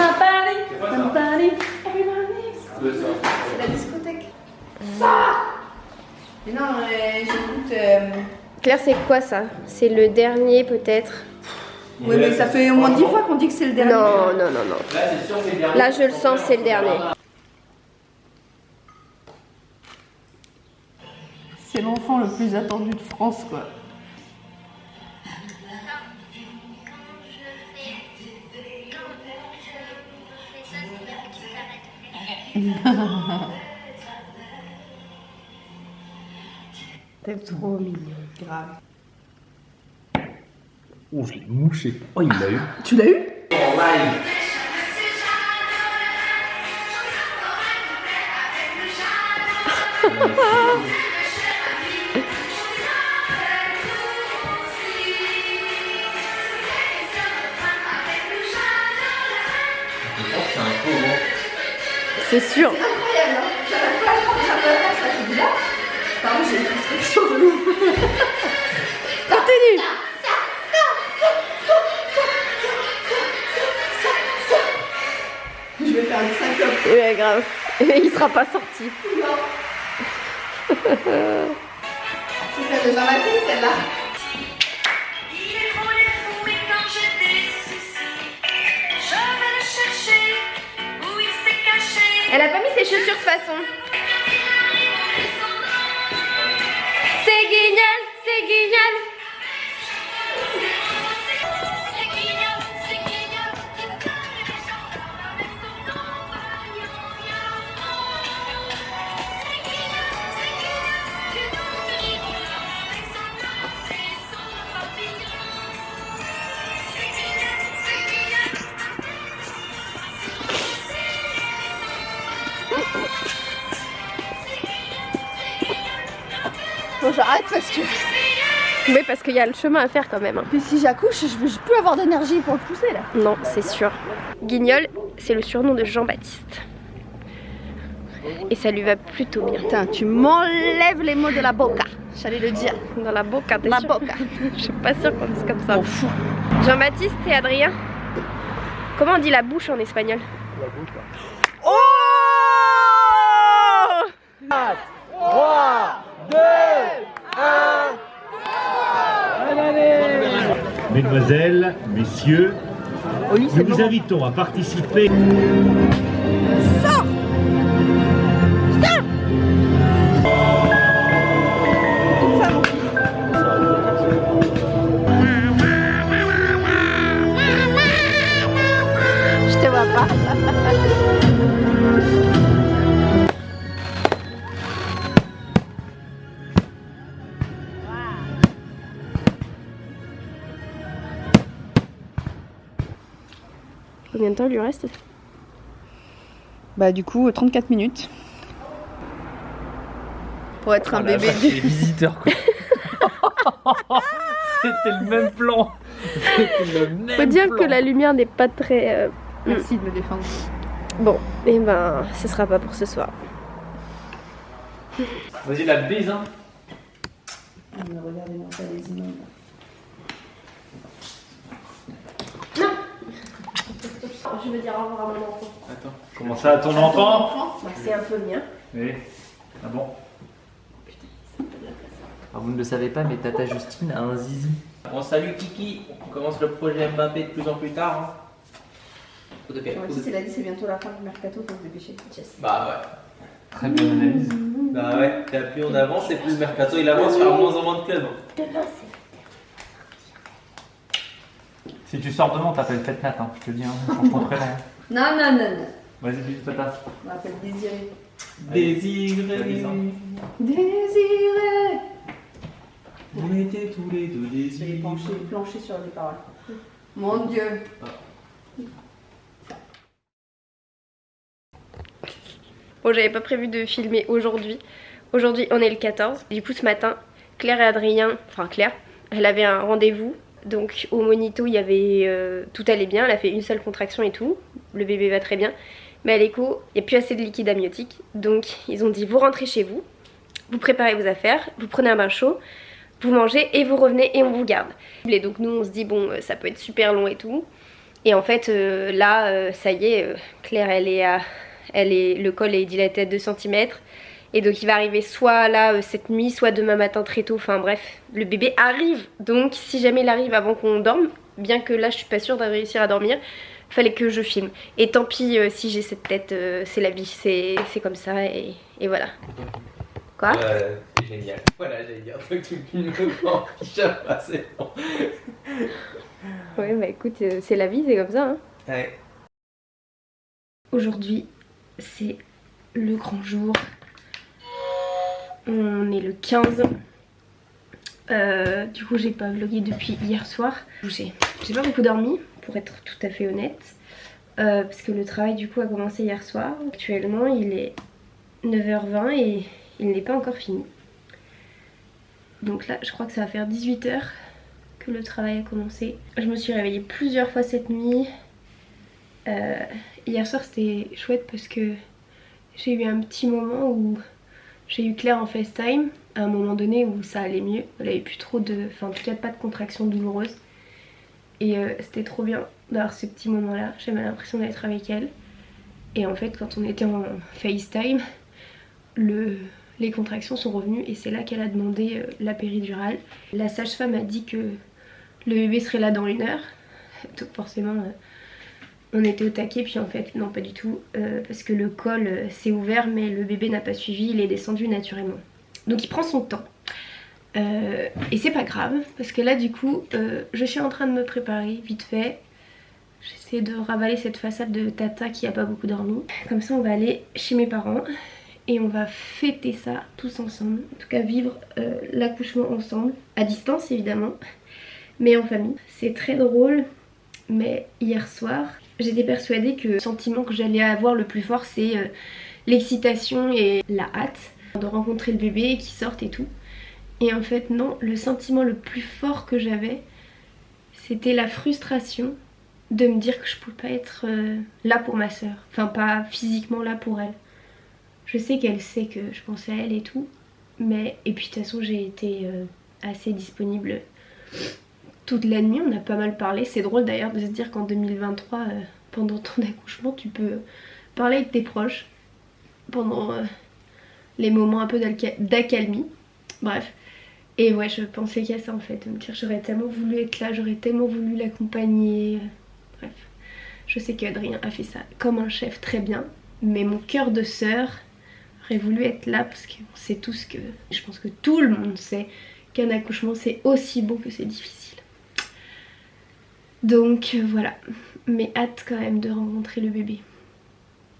[SPEAKER 5] C'est la discothèque. Ça. Mais non, j'écoute.
[SPEAKER 3] Claire, c'est quoi ça? C'est le dernier peut-être?
[SPEAKER 5] Oui, mais ça fait au moins 10 fois qu'on dit que c'est le dernier.
[SPEAKER 3] Non, non, non, non.
[SPEAKER 1] Là, c'est sûr, c'est le dernier.
[SPEAKER 3] Là, je le sens, c'est le dernier.
[SPEAKER 5] C'est l'enfant le plus attendu de France, quoi.
[SPEAKER 3] T'es trop mignon.
[SPEAKER 5] Grave.
[SPEAKER 1] Oh, je l'ai mouché. Oh, il l'a eu.
[SPEAKER 5] Tu l'as eu?
[SPEAKER 1] En live.
[SPEAKER 3] C'est sûr.
[SPEAKER 5] Incroyable, hein. J'arrête pas à prendre, j'arrête pas à faire ça, c'est bizarre. Pardon, j'ai une frustration de loup.
[SPEAKER 3] Continue.
[SPEAKER 5] Je vais faire une syncope.
[SPEAKER 3] Ouais, grave. Et il sera pas sorti.
[SPEAKER 5] Non. C'est celle de Jean-Baptiste, celle-là.
[SPEAKER 3] Elle a pas mis ses chaussures de toute façon. C'est génial, c'est génial.
[SPEAKER 5] Bon, j'arrête parce que.
[SPEAKER 3] Oui, parce qu'il y a le chemin à faire quand même. Hein.
[SPEAKER 5] Puis si j'accouche, je vais plus avoir d'énergie pour le pousser là.
[SPEAKER 3] Non, c'est sûr. Guignol, c'est le surnom de Jean-Baptiste. Et ça lui va plutôt bien.
[SPEAKER 5] Putain, tu m'enlèves les mots de la boca. J'allais le dire.
[SPEAKER 3] Dans la boca, t'es
[SPEAKER 5] La
[SPEAKER 3] sûre?
[SPEAKER 5] boca.
[SPEAKER 3] Je suis pas sûre qu'on dise comme ça.
[SPEAKER 5] On fout.
[SPEAKER 3] Jean-Baptiste et Adrien, comment on dit la bouche en espagnol?
[SPEAKER 2] La bouche.
[SPEAKER 3] Oh!
[SPEAKER 2] 3, 2, 1.
[SPEAKER 9] Mesdemoiselles, messieurs, nous vous invitons à participer.
[SPEAKER 3] Je te vois pas. Combien de temps il lui reste?
[SPEAKER 5] Bah du coup 34 minutes. Pour être un bébé
[SPEAKER 8] Les visiteurs quoi.
[SPEAKER 2] C'était le même plan. C'était le même
[SPEAKER 3] Faut dire
[SPEAKER 2] plan.
[SPEAKER 3] que la lumière n'est pas très...
[SPEAKER 5] Merci de me défendre.
[SPEAKER 3] Bon, et ben ce sera pas pour ce soir.
[SPEAKER 1] Vas-y, la bise, hein.
[SPEAKER 5] Regardez-moi ça les images.
[SPEAKER 3] Je veux dire au revoir à mon enfant.
[SPEAKER 1] Attends. Comment ça, ton enfant?
[SPEAKER 3] Bah, c'est un peu le mien.
[SPEAKER 1] Oui. Ah bon?
[SPEAKER 8] Alors, vous ne le savez pas, mais Tata Justine a un zizi. On salue Kiki. On commence le projet Mbappé de plus en plus tard. Hein.
[SPEAKER 5] C'est la dit, c'est bientôt la fin du mercato, faut se dépêcher.
[SPEAKER 8] Bah ouais.
[SPEAKER 1] Très bonne analyse.
[SPEAKER 8] Bah ouais. Et plus on avance, et plus le mercato il avance vers moins en moins de clubs.
[SPEAKER 1] Si tu sors demain, on t'appelle Fête-Nat, hein, je te le dis, hein, change ton prénom.
[SPEAKER 5] Non, non, non, non.
[SPEAKER 1] Vas-y, bisous, Tata.
[SPEAKER 5] On m'appelle Désiré.
[SPEAKER 8] Désiré.
[SPEAKER 5] Désiré.
[SPEAKER 8] On était tous les deux
[SPEAKER 5] J'ai
[SPEAKER 8] désirés.
[SPEAKER 5] planché sur les paroles. Mon Dieu.
[SPEAKER 3] Bon, j'avais pas prévu de filmer aujourd'hui. Aujourd'hui, on est le 14. Du coup, ce matin, Claire et Adrien, enfin Claire, elle avait un rendez-vous. Donc au monito, il y avait tout allait bien. Elle a fait une seule contraction et tout. Le bébé va très bien. Mais à l'écho, il n'y a plus assez de liquide amniotique. Donc ils ont dit, vous rentrez chez vous, vous préparez vos affaires, vous prenez un bain chaud, vous mangez et vous revenez et on vous garde. Et donc nous, on se dit, bon, ça peut être super long et tout. Et en fait, là, ça y est, Claire, le col est dilaté à 2 cm. Et donc il va arriver soit là cette nuit, soit demain matin très tôt. Enfin bref, le bébé arrive. Donc si jamais il arrive avant qu'on dorme, bien que là je suis pas sûre de réussir à dormir, fallait que je filme. Et tant pis si j'ai cette tête, c'est la vie, c'est comme ça et voilà. Quoi?
[SPEAKER 8] C'est génial. Voilà, j'allais dire, toi que tu filmes en pyjama, c'est bon.
[SPEAKER 3] Ouais bah écoute, c'est la vie, c'est comme ça hein.
[SPEAKER 8] Ouais.
[SPEAKER 3] Aujourd'hui, c'est le grand jour. On est le 15. Du coup, j'ai pas vlogué depuis hier soir. J'ai pas beaucoup dormi, pour être tout à fait honnête. Parce que le travail, du coup, a commencé hier soir. Actuellement, il est 9h20 et il n'est pas encore fini. Donc là, je crois que ça va faire 18h que le travail a commencé. Je me suis réveillée plusieurs fois cette nuit. Hier soir, c'était chouette parce que j'ai eu un petit moment où j'ai eu Claire en FaceTime à un moment donné où ça allait mieux. Elle avait plus trop de... Enfin en tout cas pas de contractions douloureuses. Et c'était trop bien d'avoir ce petit moment là. J'avais l'impression d'être avec elle. Et en fait quand on était en FaceTime, les contractions sont revenues et c'est là qu'elle a demandé la péridurale. La sage-femme a dit que le bébé serait là dans 1 heure. Donc forcément... on était au taquet, puis en fait non pas du tout parce que le col s'est ouvert mais le bébé n'a pas suivi, il est descendu naturellement. Donc il prend son temps et c'est pas grave parce que là du coup je suis en train de me préparer vite fait. J'essaie de ravaler cette façade de Tata qui a pas beaucoup dormi. Comme ça on va aller chez mes parents et on va fêter ça tous ensemble. En tout cas vivre l'accouchement ensemble, à distance évidemment, mais en famille. C'est très drôle mais hier soir... j'étais persuadée que le sentiment que j'allais avoir le plus fort c'est l'excitation et la hâte de rencontrer le bébé qui sorte et tout. Et en fait non, le sentiment le plus fort que j'avais c'était la frustration de me dire que je pouvais pas être là pour ma soeur. Enfin pas physiquement là pour elle. Je sais qu'elle sait que je pensais à elle et tout. Mais et puis de toute façon j'ai été assez disponible toute la nuit, on a pas mal parlé. C'est drôle d'ailleurs de se dire qu'en 2023, pendant ton accouchement, tu peux parler avec tes proches pendant les moments un peu d'accalmie. Bref. Et ouais, je pensais qu'à ça en fait, de me dire j'aurais tellement voulu être là, j'aurais tellement voulu l'accompagner. Bref, je sais qu'Adrien a fait ça comme un chef très bien, mais mon cœur de sœur aurait voulu être là parce qu'on sait tous que, je pense que tout le monde sait qu'un accouchement c'est aussi beau que c'est difficile. Donc voilà, mais hâte quand même de rencontrer le bébé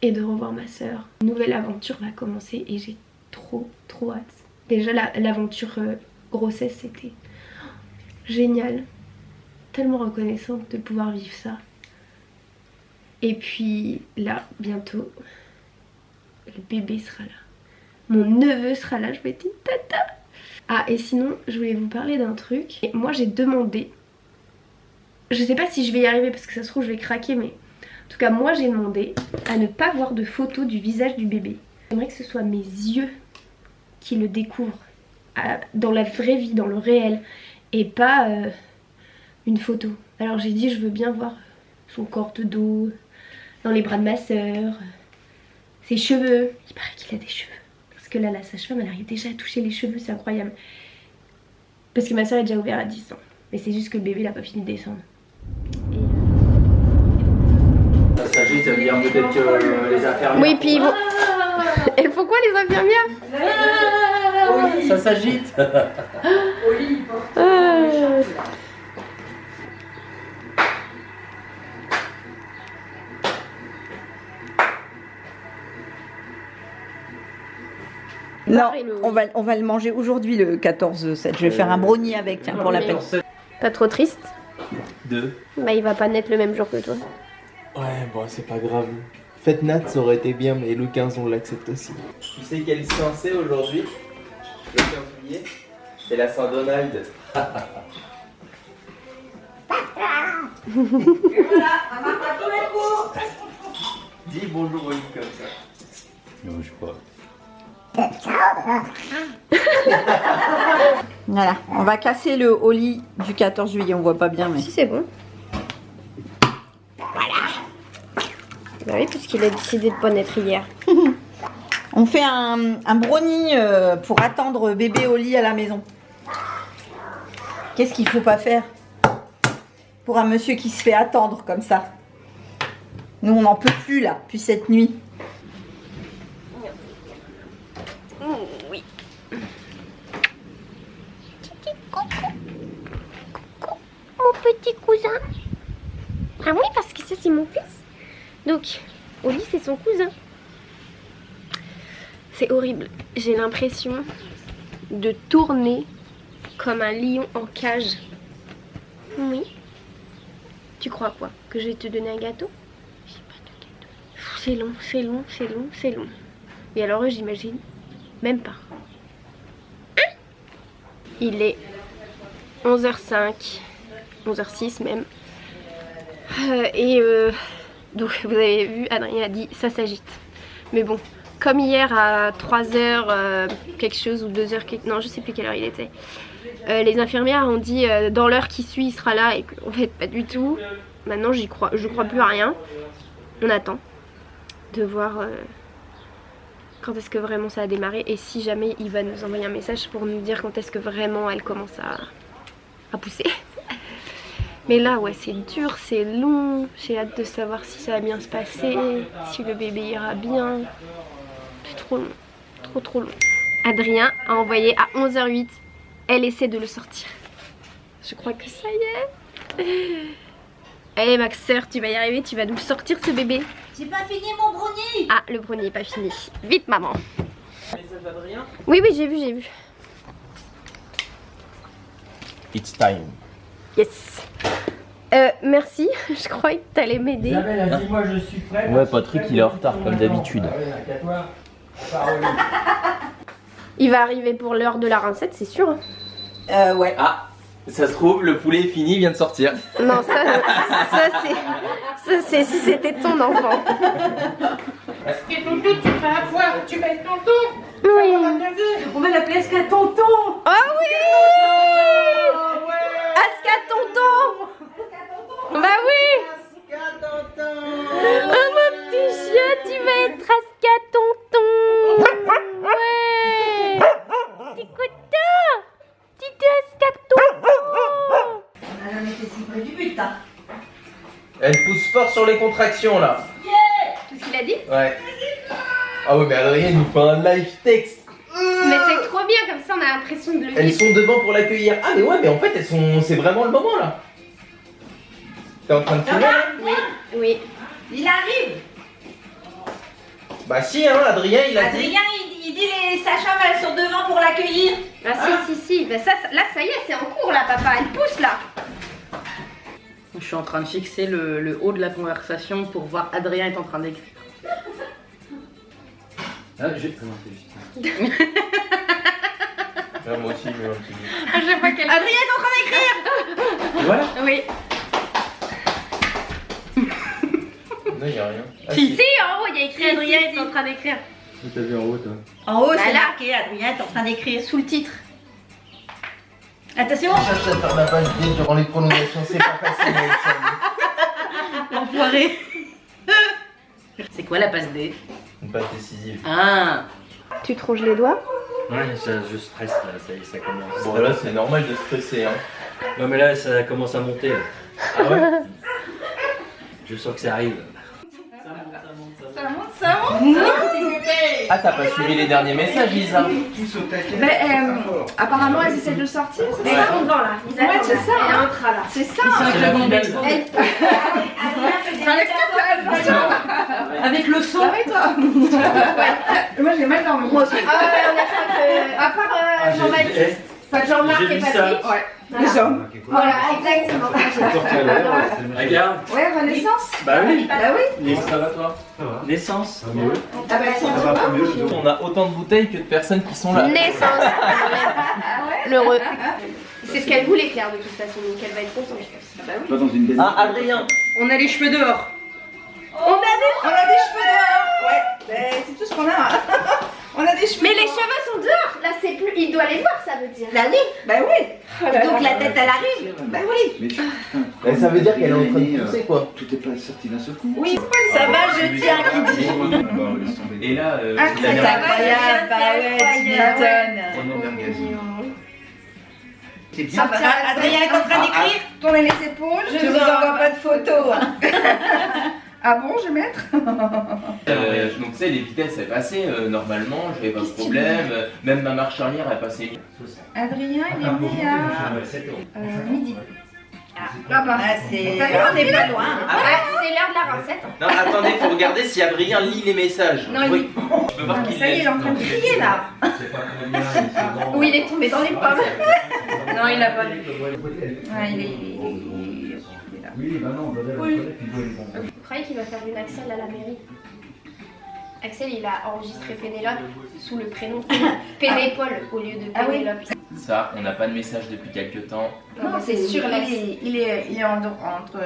[SPEAKER 3] et de revoir ma sœur. Une nouvelle aventure va commencer et j'ai trop hâte. Déjà l'aventure grossesse c'était génial, tellement reconnaissante de pouvoir vivre ça. Et puis là bientôt le bébé sera là, mon neveu sera là, je vais dire tata. Ah et sinon je voulais vous parler d'un truc. Et moi j'ai demandé, je sais pas si je vais y arriver parce que ça se trouve je vais craquer, mais en tout cas moi j'ai demandé à ne pas voir de photos du visage du bébé. J'aimerais que ce soit mes yeux qui le découvrent dans la vraie vie, dans le réel, et pas une photo. Alors j'ai dit je veux bien voir son corps de dos, dans les bras de ma soeur, ses cheveux. Il paraît qu'il a des cheveux. Parce que là la sage-femme elle arrive déjà à toucher les cheveux, c'est incroyable. Parce que ma soeur est déjà ouverte à 10 ans. Mais c'est juste que le bébé il a pas fini de descendre.
[SPEAKER 8] Ça s'agit, ça veut dire peut-être que les infirmières...
[SPEAKER 3] Oui puis ils vont... Elles font quoi les infirmières?
[SPEAKER 8] Ça s'agite.
[SPEAKER 6] Non, on va le manger aujourd'hui le 14/7. Je vais faire un brownie avec, tiens, pour la peine.
[SPEAKER 3] Pas trop triste?
[SPEAKER 8] 2.
[SPEAKER 3] Bah il va pas naître le même jour que toi.
[SPEAKER 10] Ouais, bon, c'est pas grave. Fête Nat, ça aurait été bien, mais le 15, on l'accepte aussi.
[SPEAKER 8] Tu sais quelle séance c'est aujourd'hui? Le 15 juillet. C'est la Saint-Donald. Dis bonjour au lit comme ça.
[SPEAKER 1] Non, je sais pas.
[SPEAKER 6] Voilà, on va casser le holly du 14 juillet, on voit pas bien, mais...
[SPEAKER 3] Si c'est bon. Bah oui, puisqu'il a décidé de pas naître hier.
[SPEAKER 6] On fait un brownie pour attendre bébé au lit à la maison. Qu'est-ce qu'il faut pas faire pour un monsieur qui se fait attendre comme ça? Nous, on n'en peut plus là, depuis cette nuit.
[SPEAKER 3] Oui. Coucou, mon petit cousin. Ah oui, parce que ça c'est mon fils. Donc, Oli c'est son cousin. C'est horrible. J'ai l'impression de tourner comme un lion en cage. Oui. Tu crois quoi? Que je vais te donner un gâteau? J'ai pas de gâteau. C'est long, c'est long, c'est long, c'est long. Et alors eux, j'imagine même pas. Hein? Il est 11h05, 11h06 même. Donc vous avez vu, Adrien a dit ça s'agite. Mais bon, comme hier à 3h quelque chose ou 2h, non je sais plus quelle heure il était. Les infirmières ont dit dans l'heure qui suit il sera là et qu'en fait pas du tout. Maintenant je crois plus à rien. On attend de voir quand est-ce que vraiment ça a démarré et si jamais il va nous envoyer un message pour nous dire quand est-ce que vraiment elle commence à pousser. Mais là ouais c'est dur, c'est long, j'ai hâte de savoir si ça va bien se passer, si le bébé ira bien. C'est trop long, trop long. Adrien a envoyé à 11h08, elle essaie de le sortir. Je crois que ça y est. Allez ma sœur, tu vas y arriver, tu vas nous sortir ce bébé.
[SPEAKER 6] J'ai pas fini mon brownie.
[SPEAKER 3] Ah le brownie est pas fini, vite maman.
[SPEAKER 8] Message d'Adrien?
[SPEAKER 3] Oui j'ai vu.
[SPEAKER 10] It's time.
[SPEAKER 3] Yes. Merci, je croyais que t'allais m'aider.
[SPEAKER 1] Isabelle a dit moi je suis prête.
[SPEAKER 8] Ouais, Patrick il est en retard comme d'habitude.
[SPEAKER 3] Il va arriver pour l'heure de la rincette, c'est sûr. Hein.
[SPEAKER 6] Ouais.
[SPEAKER 8] Ah, ça se trouve, le poulet est fini, il vient de sortir.
[SPEAKER 3] Non, ça c'est si c'était ton enfant.
[SPEAKER 7] Et tonton, tu vas avoir, tu vas être tonton.
[SPEAKER 6] On va l'appeler Aska Tonton.
[SPEAKER 3] Oh oui, Aska tonton. Bah oui. Oh mon petit chien, tu vas être Aska tonton. Ouais. T'es content? Tu t'es Aska tonton.
[SPEAKER 6] On a jamais fait si près du but, hein.
[SPEAKER 10] Elle pousse fort sur les contractions là.
[SPEAKER 3] Tout ce qu'il a dit?
[SPEAKER 10] Ouais. Ah ouais, mais Adrien nous fait un live texte.
[SPEAKER 3] Mais c'est trop bien, comme ça on a l'impression de le
[SPEAKER 10] Elles
[SPEAKER 3] vivre.
[SPEAKER 10] sont devant pour l'accueillir. Ah mais ouais, mais en fait elles sont, c'est vraiment le moment là. T'es en train de filmer là?
[SPEAKER 3] Oui, oui.
[SPEAKER 6] Il arrive.
[SPEAKER 10] Bah si hein, Adrien il a dit.
[SPEAKER 6] Adrien, il dit les sages-femmes, elles sont devant pour l'accueillir.
[SPEAKER 3] Ah si. Bah ça, là ça y est, c'est en cours là papa, elle pousse là.
[SPEAKER 7] Je suis en train de fixer le haut de la conversation pour voir Adrien est en train d'écrire.
[SPEAKER 1] Ah, j'ai présenté.
[SPEAKER 10] Ah, moi aussi, mais un petit peu.
[SPEAKER 3] À chaque fois qu'elle...
[SPEAKER 6] Adrien est en train d'écrire.
[SPEAKER 1] Voilà.
[SPEAKER 3] Oui.
[SPEAKER 10] Non, y a rien. Ah,
[SPEAKER 3] Si, en haut, il y a écrit Adrien est en train d'écrire.
[SPEAKER 1] T'as vu en haut, toi?
[SPEAKER 6] En haut, c'est
[SPEAKER 3] Voilà.
[SPEAKER 6] marqué Adrien est en train d'écrire sous le titre. Attention.
[SPEAKER 10] Je cherche à faire ma page bien durant les prolongations, c'est pas facile avec ça.
[SPEAKER 7] L'enfoiré. C'est quoi la passe D?
[SPEAKER 10] Une passe décisive.
[SPEAKER 7] Ah.
[SPEAKER 3] Tu te ronges les doigts?
[SPEAKER 1] Ouais, je stresse là, ça commence.
[SPEAKER 10] Bon là c'est normal de stresser hein.
[SPEAKER 1] Non mais là ça commence à monter.
[SPEAKER 10] Ah ouais.
[SPEAKER 1] Je sens que ça arrive.
[SPEAKER 10] Ah t'as pas suivi les derniers messages Lisa?
[SPEAKER 5] Apparemment, elles essaient de le sortir.
[SPEAKER 3] Ils sont devant là. Ils attendent,
[SPEAKER 5] c'est
[SPEAKER 3] là.
[SPEAKER 5] ça.
[SPEAKER 3] Elle entrera là.
[SPEAKER 5] C'est ça.
[SPEAKER 10] C'est la finale.
[SPEAKER 6] Avec le son.
[SPEAKER 5] Moi, j'ai mal dormi. Moi aussi.
[SPEAKER 3] Ah ouais, on a fait à part Jean-Baptiste. Pas Jean-Marc et Patrick.
[SPEAKER 5] Ouais.
[SPEAKER 3] Les hommes. Voilà, exactement.
[SPEAKER 1] Regarde.
[SPEAKER 5] Ouais, Renaissance.
[SPEAKER 1] Bah oui.
[SPEAKER 5] Bah oui.
[SPEAKER 10] Ça va toi?
[SPEAKER 1] Naissance.
[SPEAKER 5] Ah bah,
[SPEAKER 10] On a autant de bouteilles que de personnes qui sont là.
[SPEAKER 3] Naissance. L'heureux. C'est ce qu'elle voulait, Claire, de toute façon, donc elle va être contente. Bah oui.
[SPEAKER 10] Ah Adrien.
[SPEAKER 7] On a les cheveux dehors.
[SPEAKER 3] On a des...
[SPEAKER 5] On a des cheveux dehors. Ouais. C'est tout ce qu'on a. On a des cheveux.
[SPEAKER 3] Mais les cheveux sont dehors. Là, c'est plus... Il doit les voir, ça veut dire.
[SPEAKER 6] Bah oui.
[SPEAKER 5] Bah oui.
[SPEAKER 6] Donc la tête elle arrive.
[SPEAKER 5] Bah oui.
[SPEAKER 10] Mais ça veut dire qu'elle est en train de pousser quoi.
[SPEAKER 11] Tout est pas sorti d'un seul coup.
[SPEAKER 5] Oui.
[SPEAKER 6] Ça va, je tiens qui dit.
[SPEAKER 10] Et là,
[SPEAKER 5] C'est incroyable. Bah ouais, tu m'étonnes.
[SPEAKER 11] C'est bien.
[SPEAKER 6] Adrien est en train d'écrire.
[SPEAKER 5] Tournez les épaules.
[SPEAKER 6] Je vous envoie pas de photos.
[SPEAKER 5] Ah bon, je vais mettre.
[SPEAKER 10] donc tu sais les vitesses elles passaient normalement, j'avais pas de problème, même ma marche arrière elle passait.
[SPEAKER 5] Adrien, il est né à midi.
[SPEAKER 6] Ah, c'est. On n'est pas loin.
[SPEAKER 3] Ah, c'est l'heure de la rincette.
[SPEAKER 10] Non attendez, faut regarder si Adrien lit les messages.
[SPEAKER 3] Non, il
[SPEAKER 10] oui. Je peux voir qu'il
[SPEAKER 5] Ça y est, il est en train de crier là.
[SPEAKER 3] Ou il est tombé dans les pommes.
[SPEAKER 7] Non, il a pas lu.
[SPEAKER 5] Ah, il est là.
[SPEAKER 11] Oui, bah non,
[SPEAKER 3] Vous croyez qu'il va faire une Axel à la mairie? Axel, il a enregistré Pénélope sous le prénom Pénépole au lieu de Pénélope.
[SPEAKER 10] Ça, on n'a pas de message depuis quelques temps.
[SPEAKER 3] Non, c'est sûr là.
[SPEAKER 5] Il est entre.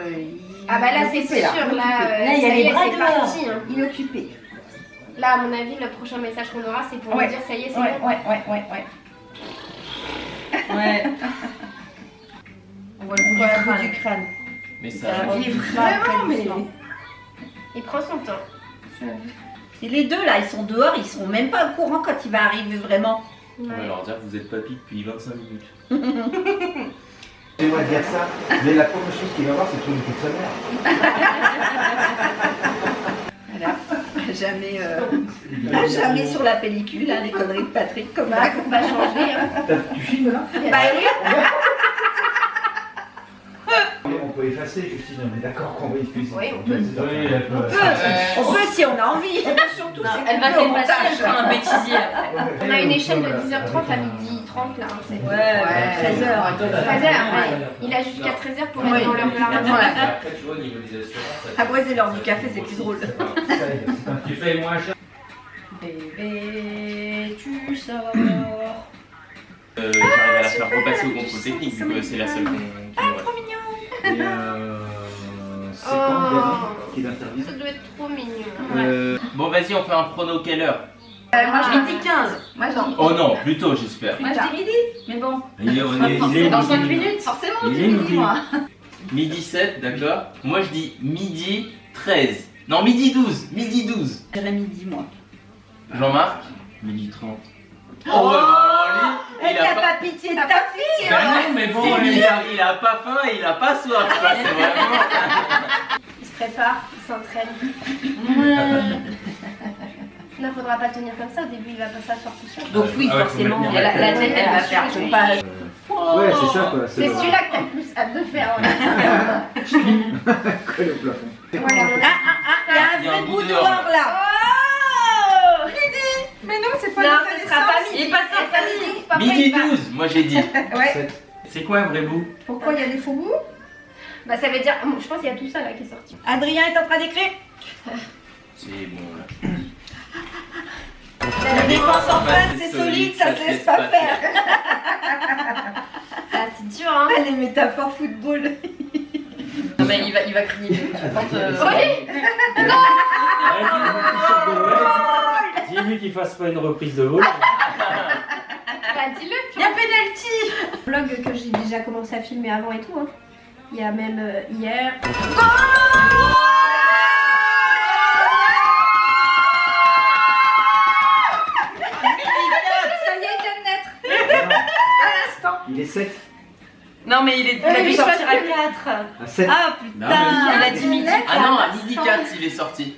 [SPEAKER 3] Ah bah là, c'est sûr là.
[SPEAKER 6] Là, il y a
[SPEAKER 3] ça y
[SPEAKER 6] les
[SPEAKER 3] est,
[SPEAKER 6] bras
[SPEAKER 3] c'est
[SPEAKER 6] dehors.
[SPEAKER 3] parti. Hein.
[SPEAKER 5] Il est occupé.
[SPEAKER 3] Là, à mon avis, le prochain message qu'on aura, c'est pour
[SPEAKER 5] Ouais.
[SPEAKER 3] nous dire ça y est, c'est
[SPEAKER 5] Ouais,
[SPEAKER 3] bon.
[SPEAKER 5] ouais.
[SPEAKER 6] Ouais.
[SPEAKER 5] On voit le bout du crâne.
[SPEAKER 10] Mais ça.
[SPEAKER 5] Il est vraiment, mais.
[SPEAKER 3] Il prend son temps.
[SPEAKER 6] Et les deux là, ils sont dehors, ils sont même pas au courant quand il va arriver vraiment.
[SPEAKER 10] On va leur dire que vous êtes papy depuis 25 minutes.
[SPEAKER 11] J'aimerais dire ça, mais la première chose qu'il va voir, c'est de trouver une petite sa mère.
[SPEAKER 6] Jamais sur la pellicule, hein, les conneries de Patrick comme
[SPEAKER 3] Bah, on va changer. Hein.
[SPEAKER 11] Tu filmes là?
[SPEAKER 3] Bah oui.
[SPEAKER 11] On peut effacer, Justine, on est d'accord qu'on va effacer.
[SPEAKER 3] Oui, on peut.
[SPEAKER 11] Oui, elle peut.
[SPEAKER 6] On peut si on a envie.
[SPEAKER 5] Surtout,
[SPEAKER 7] Non,
[SPEAKER 5] c'est
[SPEAKER 7] elle va t'effacer, elle fera un bêtisier après.
[SPEAKER 3] On a une échelle de 10h30 à 12h30 là. Hein,
[SPEAKER 6] Ouais, 13h.
[SPEAKER 3] 13h, ouais. Il a jusqu'à 13h pour être dans l'heure de la rincette.
[SPEAKER 10] Après, tu vois, au niveau des assurances, ça
[SPEAKER 6] Après c'est l'heure du café, c'est plus drôle.
[SPEAKER 1] Tu payes moins cher.
[SPEAKER 6] Bébé, tu sors.
[SPEAKER 10] j'arrive à la faire repasser au contrôle technique, vu que c'est la seule qui nous reste.
[SPEAKER 11] Et c'est quand
[SPEAKER 3] Oh.
[SPEAKER 11] qu'il intervient?
[SPEAKER 3] Ça doit être trop mignon.
[SPEAKER 10] Bon, vas-y, on fait un prono quelle heure?
[SPEAKER 5] Moi je dis 15. Moi j'en.
[SPEAKER 10] Oh non, plutôt j'espère.
[SPEAKER 5] Moi je dis midi. Mais bon.
[SPEAKER 10] Il est
[SPEAKER 5] Dans 5 minutes, forcément, on dit midi moi.
[SPEAKER 10] Midi 7, d'accord. Moi je dis midi 13. Non, midi 12. Midi 12.
[SPEAKER 6] Je dirais midi, moi.
[SPEAKER 10] Jean-Marc?
[SPEAKER 1] Midi 30.
[SPEAKER 10] Oh,
[SPEAKER 6] Elle t'a pas pitié de ta fille.
[SPEAKER 10] Ben non, mais bon, il a pas faim, il a pas soif, quoi. C'est vraiment.
[SPEAKER 3] Il se prépare, il s'entraîne. Non, faudra pas tenir comme ça. Au début, il va pas s'asseoir tout seul.
[SPEAKER 6] Donc oui, forcément, la tête, elle va faire pas.
[SPEAKER 11] Ouais, c'est ça quoi.
[SPEAKER 3] C'est celui-là que t'as le plus hâte de faire.
[SPEAKER 11] Colle au plafond.
[SPEAKER 3] Voilà.
[SPEAKER 6] Il y a un vrai bout noir là.
[SPEAKER 5] Mais non, c'est pas
[SPEAKER 3] Non, ce sera pas midi.
[SPEAKER 5] Il est pas sorti.
[SPEAKER 10] Midi 12, moi j'ai dit.
[SPEAKER 5] Ouais.
[SPEAKER 1] C'est quoi un vrai bout?
[SPEAKER 5] Pourquoi il y a des faux bouts?
[SPEAKER 3] Bah ça veut dire, je pense qu'il y a tout ça là qui est sorti.
[SPEAKER 6] Adrien est en train d'écrire.
[SPEAKER 10] C'est bon là.
[SPEAKER 6] La défense en face, c'est solide, ça se laisse pas faire.
[SPEAKER 3] Ah c'est dur hein.
[SPEAKER 6] Les métaphores football.
[SPEAKER 7] Non, mais il va crier.
[SPEAKER 2] Dis-lui qu'il fasse pas une reprise de vol.
[SPEAKER 3] Bah dis-le.
[SPEAKER 6] Il y a penalty.
[SPEAKER 3] Vlog que j'ai déjà commencé à filmer avant et tout hein. Il y a même hier.
[SPEAKER 5] Ça y est, il vient de naître. À l'instant.
[SPEAKER 11] Il est 7.
[SPEAKER 7] Non, mais il a dû sortir à 4.
[SPEAKER 11] À 7.
[SPEAKER 6] Ah putain,
[SPEAKER 7] Il a dit midi.
[SPEAKER 10] Ah non, à midi 4 il est sorti.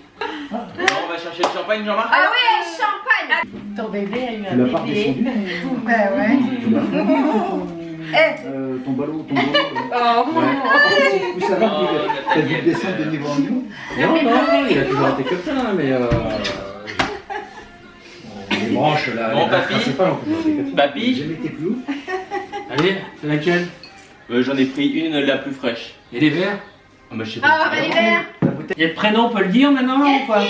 [SPEAKER 10] Bon, on va chercher le champagne, Jean-Marc.
[SPEAKER 3] Ah oui, champagne.
[SPEAKER 7] Ton bébé a eu
[SPEAKER 11] Tu l'as pas redescendu.
[SPEAKER 5] Bah ouais.
[SPEAKER 11] Tu l'as ton ballon, ton ballon.
[SPEAKER 7] Oh,
[SPEAKER 11] Où ça va? T'as dû descendre de niveau en niveau?
[SPEAKER 1] Non, il a toujours été comme ça, mais les branches là,
[SPEAKER 10] Bon,
[SPEAKER 1] les
[SPEAKER 10] papy.
[SPEAKER 1] principales, on peut jouer avec ça.
[SPEAKER 10] Papy,
[SPEAKER 11] Jamais été plus haut.
[SPEAKER 1] Allez, c'est laquelle?
[SPEAKER 10] j'en ai pris une la plus fraîche.
[SPEAKER 1] Et les verts?
[SPEAKER 10] Ah bah je sais pas.
[SPEAKER 3] Ah bah les verts.
[SPEAKER 1] Il y a le prénom, on peut le dire maintenant ou pas?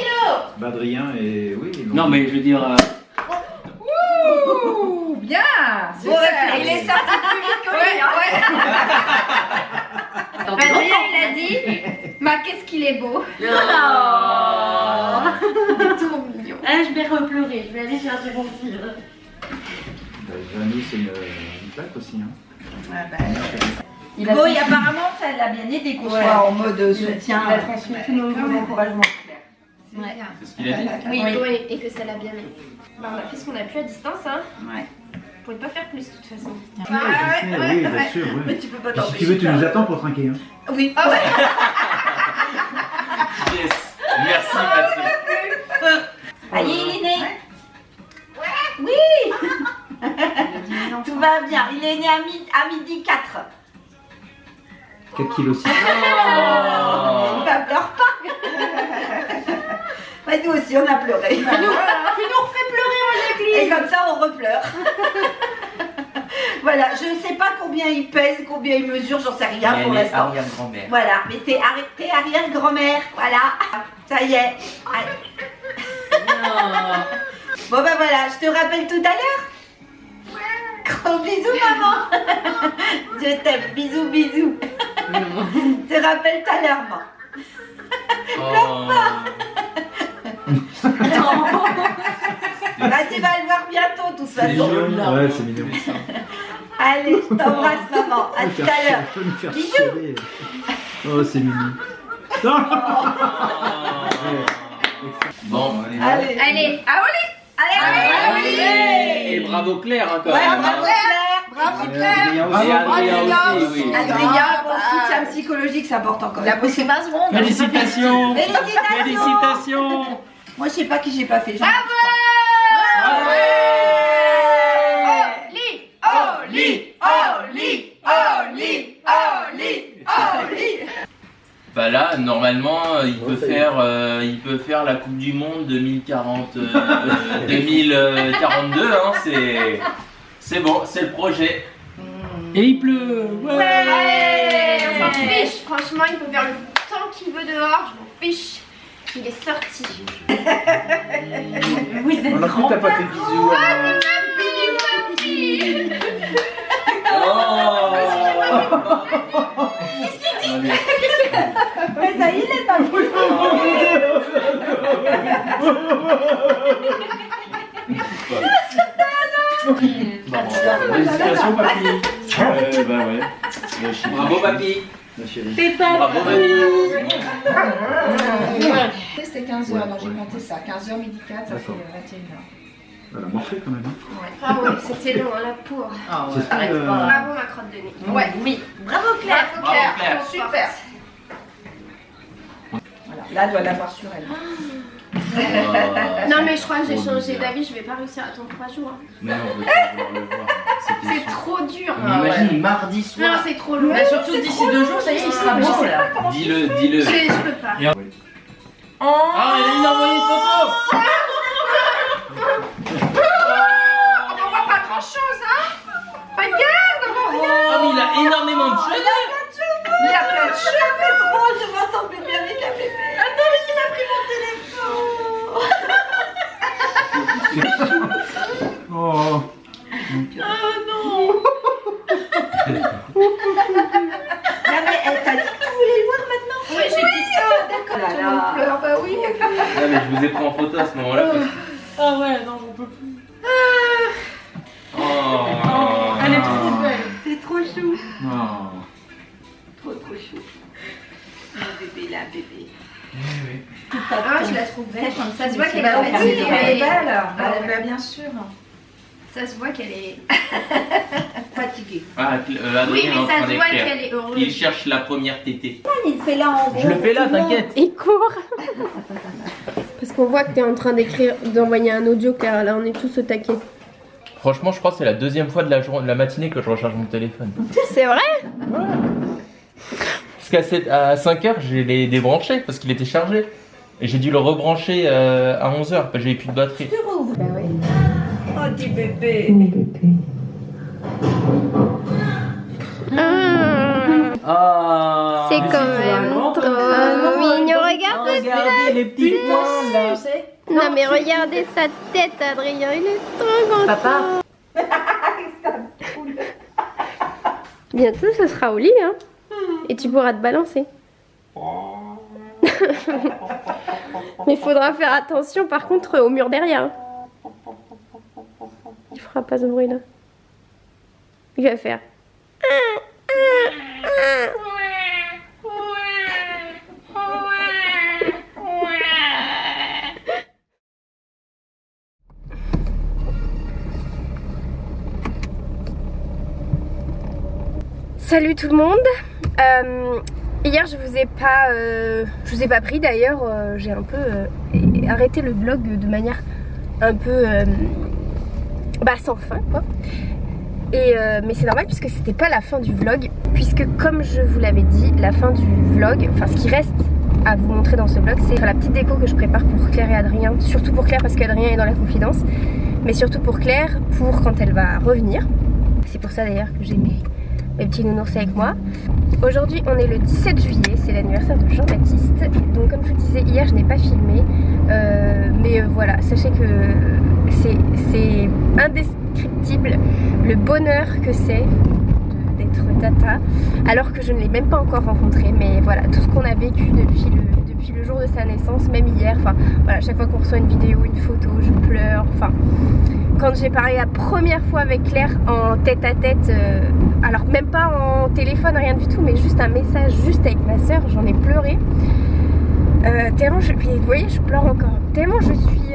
[SPEAKER 11] Bah, Adrien et oui.
[SPEAKER 1] Non, mais je veux dire.
[SPEAKER 5] Ouh, bien. Super.
[SPEAKER 3] Il est sorti plus vite que lui hein. Adrien il a dit, bah qu'est-ce qu'il est beau.
[SPEAKER 7] Il est trop mignon. Ah, je vais repleurer. Je vais aller chercher mon fil.
[SPEAKER 11] Bah, Jérémy, c'est une plaque aussi. Hein.
[SPEAKER 6] Bon, et apparemment, ça l'a bien aidé qu'on soit en mode soutien.
[SPEAKER 7] Il a transmis tous nos encouragements.
[SPEAKER 6] Ouais.
[SPEAKER 10] C'est ce qu'il a dit.
[SPEAKER 3] Oui, et que ça l'a bien aidé. Bah on a fait ce qu'on a pu à distance hein.
[SPEAKER 6] Ouais.
[SPEAKER 3] On pouvait pas faire plus de toute façon.
[SPEAKER 11] Oui, bien sûr. Oui.
[SPEAKER 6] Mais tu peux pas
[SPEAKER 11] Si tu
[SPEAKER 6] t'empêcher.
[SPEAKER 11] veux, tu nous attends pour trinquer. Hein.
[SPEAKER 6] Oui.
[SPEAKER 3] Ah ouais.
[SPEAKER 10] Yes. Merci Patrick.
[SPEAKER 6] Allez, il est né. Oui. Tout va bien. Il est né à midi 4.
[SPEAKER 11] 4 kilos 6.
[SPEAKER 6] Bah, pleure pas. Ouais, nous aussi, on a pleuré. Tu nous refais pleurer, moi, Jacqueline. Et comme ça, on repleure. Voilà, je ne sais pas combien il pèse, combien il mesure, j'en sais rien pour l'instant.
[SPEAKER 10] Arrière-grand-mère.
[SPEAKER 6] Voilà, mais t'es arrière-grand-mère, voilà. Ça y est. Allez. Bon ben voilà, je te rappelle tout à l'heure. Gros bisous maman. Je t'aime, bisous bisous. Je te rappelle tout à l'heure maman. Bah, tu vas le voir bientôt de toute façon.
[SPEAKER 11] Ouais, c'est mignon.
[SPEAKER 6] Allez, je t'embrasse maman, à tout à l'heure. Bisous.
[SPEAKER 11] Oh, c'est mignon.
[SPEAKER 10] Bon,
[SPEAKER 6] Allez,
[SPEAKER 3] Allez,
[SPEAKER 10] et bravo Claire hein, quand
[SPEAKER 6] ouais,
[SPEAKER 10] même.
[SPEAKER 6] bravo Claire, bravo Claire.
[SPEAKER 11] Adrien
[SPEAKER 10] Et
[SPEAKER 11] aussi.
[SPEAKER 10] Adrien aussi, oui.
[SPEAKER 6] Adrien, pour le soutien psychologique, c'est important quand même.
[SPEAKER 5] La poussée 20 secondes.
[SPEAKER 1] Félicitations!
[SPEAKER 6] Félicitations.
[SPEAKER 1] Félicitations!
[SPEAKER 6] Moi, je sais pas qui j'ai pas fait.
[SPEAKER 10] Bah là, normalement, il peut faire la Coupe du Monde 2042, hein, c'est bon, c'est le projet.
[SPEAKER 1] Et il pleut!
[SPEAKER 3] ouais, on s'en fiche. Franchement, il peut faire le temps qu'il veut dehors, je m'en fiche. Il est sorti.
[SPEAKER 6] Vous êtes
[SPEAKER 11] On a cru que t'as pas fait de bisous.
[SPEAKER 6] Mais ça y est, il est pas fou.
[SPEAKER 1] Félicitations, papy.
[SPEAKER 10] Bah ouais. Bravo, papy.
[SPEAKER 1] Ma chérie.
[SPEAKER 10] Bravo, papy.
[SPEAKER 5] C'était 15h, donc j'ai compté ça. 15h, midi 4, ça fait 21h.
[SPEAKER 1] Elle a morflé quand même. Hein.
[SPEAKER 3] Ah ouais, c'était long, la pauvre.
[SPEAKER 7] Ah ouais.
[SPEAKER 1] J'espère,
[SPEAKER 3] Bravo ma crotte de nez.
[SPEAKER 5] Ouais, oui.
[SPEAKER 6] Bravo Claire.
[SPEAKER 10] Bravo, Claire.
[SPEAKER 5] Super. Voilà, là, elle doit l'avoir sur elle.
[SPEAKER 3] Non mais je crois que j'ai changé d'avis, je vais pas réussir à attendre 3 jours. Hein.
[SPEAKER 10] Mais non, on veut toujours le voir.
[SPEAKER 3] C'est trop dur.
[SPEAKER 7] Ah ouais.
[SPEAKER 8] Imagine mardi
[SPEAKER 3] Non,
[SPEAKER 8] soir.
[SPEAKER 3] c'est trop long.
[SPEAKER 7] Bah, surtout d'ici 2 jours, ça y est, il sera bon là.
[SPEAKER 10] Dis-le.
[SPEAKER 3] Je peux pas.
[SPEAKER 7] Ah, elle a une envoyée de photo.
[SPEAKER 5] On voit pas grand chose, hein. Regarde, on voit rien.
[SPEAKER 7] Ah, mais il a énormément de cheveux.
[SPEAKER 5] Il y a plein de cheveux.
[SPEAKER 6] Oh, je vois son bébé avec la bébé. Attends, mais il m'a pris mon téléphone.
[SPEAKER 1] Oh.
[SPEAKER 6] Non mais elle t'a dit que tu voulais le voir maintenant.
[SPEAKER 3] Oui, j'ai dit
[SPEAKER 6] D'accord.
[SPEAKER 5] Tout le monde pleure, bah oui.
[SPEAKER 10] Non, mais je vous ai pris en photo à ce moment-là.
[SPEAKER 7] Ah ouais, non, on peut plus.
[SPEAKER 10] Oh.
[SPEAKER 7] Elle est trop belle.
[SPEAKER 6] C'est trop chou.
[SPEAKER 1] Oh.
[SPEAKER 6] Trop chou. Mon bébé là, bébé.
[SPEAKER 3] Ah, je la trouve belle. Ça se voit qu'elle
[SPEAKER 6] est
[SPEAKER 3] est fatiguée.
[SPEAKER 6] belle.
[SPEAKER 5] Bah, bien sûr.
[SPEAKER 3] Ça se voit qu'elle est
[SPEAKER 6] Fatiguée.
[SPEAKER 10] Ah,
[SPEAKER 3] Oui,
[SPEAKER 10] Adrien est
[SPEAKER 3] mais
[SPEAKER 10] en
[SPEAKER 3] ça
[SPEAKER 10] train
[SPEAKER 3] se voit
[SPEAKER 10] d'écrire.
[SPEAKER 3] qu'elle est heureuse.
[SPEAKER 10] Il cherche la première tétée.
[SPEAKER 6] Il fait là en gros.
[SPEAKER 8] Je le fais là, t'inquiète.
[SPEAKER 3] Il court. Parce qu'on voit que t'es en train d'envoyer un audio, car là on est tous au taquet.
[SPEAKER 10] Franchement, je crois que c'est la deuxième fois de la matinée que je recharge mon téléphone.
[SPEAKER 3] C'est vrai?
[SPEAKER 10] Parce qu'à 5h, j'ai les débranché parce qu'il était chargé. Et j'ai dû le rebrancher à 11h parce que j'avais plus de batterie.
[SPEAKER 3] Bah oui.
[SPEAKER 6] Oh, dis bébé.
[SPEAKER 10] Ah.
[SPEAKER 3] C'est quand même trop mignon. Regardez ça.
[SPEAKER 8] les petits points là.
[SPEAKER 3] Non mais regardez sa tête, Adrien. Il est trop content.
[SPEAKER 7] Papa.
[SPEAKER 3] Bientôt ce sera au lit, hein. Et tu pourras te balancer. Mais il faudra faire attention par contre au mur derrière. Il fera pas ce bruit là. Il va faire. Salut tout le monde. Hier je vous ai pas pris d'ailleurs, j'ai un peu arrêté le vlog de manière un peu sans fin quoi. Mais c'est normal puisque c'était pas la fin du vlog, puisque comme je vous l'avais dit, la fin du vlog, enfin ce qui reste à vous montrer dans ce vlog, c'est la petite déco que je prépare pour Claire et Adrien, surtout pour Claire parce qu'Adrien est dans la confidence, mais surtout pour Claire pour quand elle va revenir. C'est pour ça d'ailleurs que j'ai mes petits nounours avec moi. Aujourd'hui on est le 17 juillet, c'est l'anniversaire de Jean-Baptiste. Donc comme je vous disais hier je n'ai pas filmé, mais voilà, sachez que c'est indescriptible le bonheur que c'est d'être tata, alors que je ne l'ai même pas encore rencontré. Mais voilà, tout ce qu'on a vécu depuis le jour de sa naissance, même hier, enfin voilà, chaque fois qu'on reçoit une vidéo, une photo, je pleure. Enfin, quand j'ai parlé la première fois avec Claire en tête à tête, alors même pas en téléphone, rien du tout, mais juste un message, juste avec ma soeur, j'en ai pleuré. Tellement puis vous voyez, je pleure encore. Tellement je suis,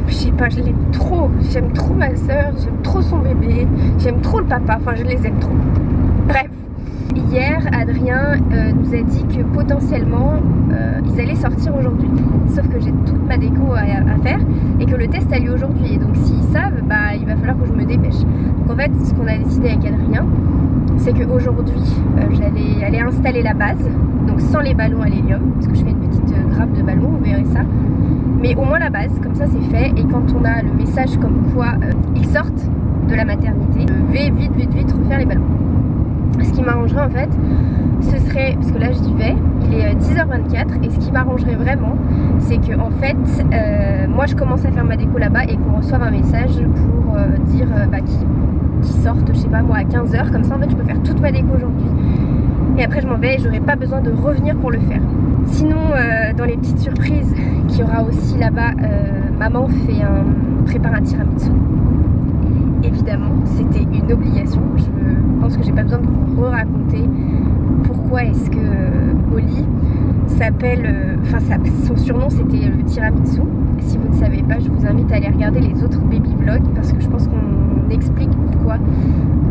[SPEAKER 3] je sais pas, je l'aime trop. J'aime trop ma soeur, j'aime trop son bébé, j'aime trop le papa. Enfin, je les aime trop. Bref. Hier, Adrien nous a dit que potentiellement ils allaient sortir aujourd'hui. Sauf que j'ai toute ma déco à faire et que le test a lieu aujourd'hui. Et donc s'ils savent, bah il va falloir que je me dépêche. Donc en fait, ce qu'on a décidé avec Adrien, c'est qu'aujourd'hui j'allais aller installer la base, donc sans les ballons à l'hélium, parce que je fais une petite grappe de ballons, vous verrez ça. Mais au moins la base, comme ça c'est fait. Et quand on a le message comme quoi ils sortent de la maternité, je vais vite refaire les ballons. Ce qui m'arrangerait en fait, ce serait, parce que là je dis vais, il est 10h24, et ce qui m'arrangerait vraiment, c'est que en fait, moi je commence à faire ma déco là-bas et qu'on reçoive un message pour dire qu'ils sortent, je sais pas moi, à 15h, comme ça en fait je peux faire toute ma déco aujourd'hui. Et après je m'en vais et j'aurai pas besoin de revenir pour le faire. Sinon, dans les petites surprises qu'il y aura aussi là-bas, maman prépare un tiramisu. évidemment, c'était une obligation. Je pense que j'ai pas besoin de vous raconter pourquoi est-ce que Oli s'appelle, son surnom c'était le tiramisu. Si vous ne savez pas, je vous invite à aller regarder les autres baby vlogs parce que je pense qu'on explique pourquoi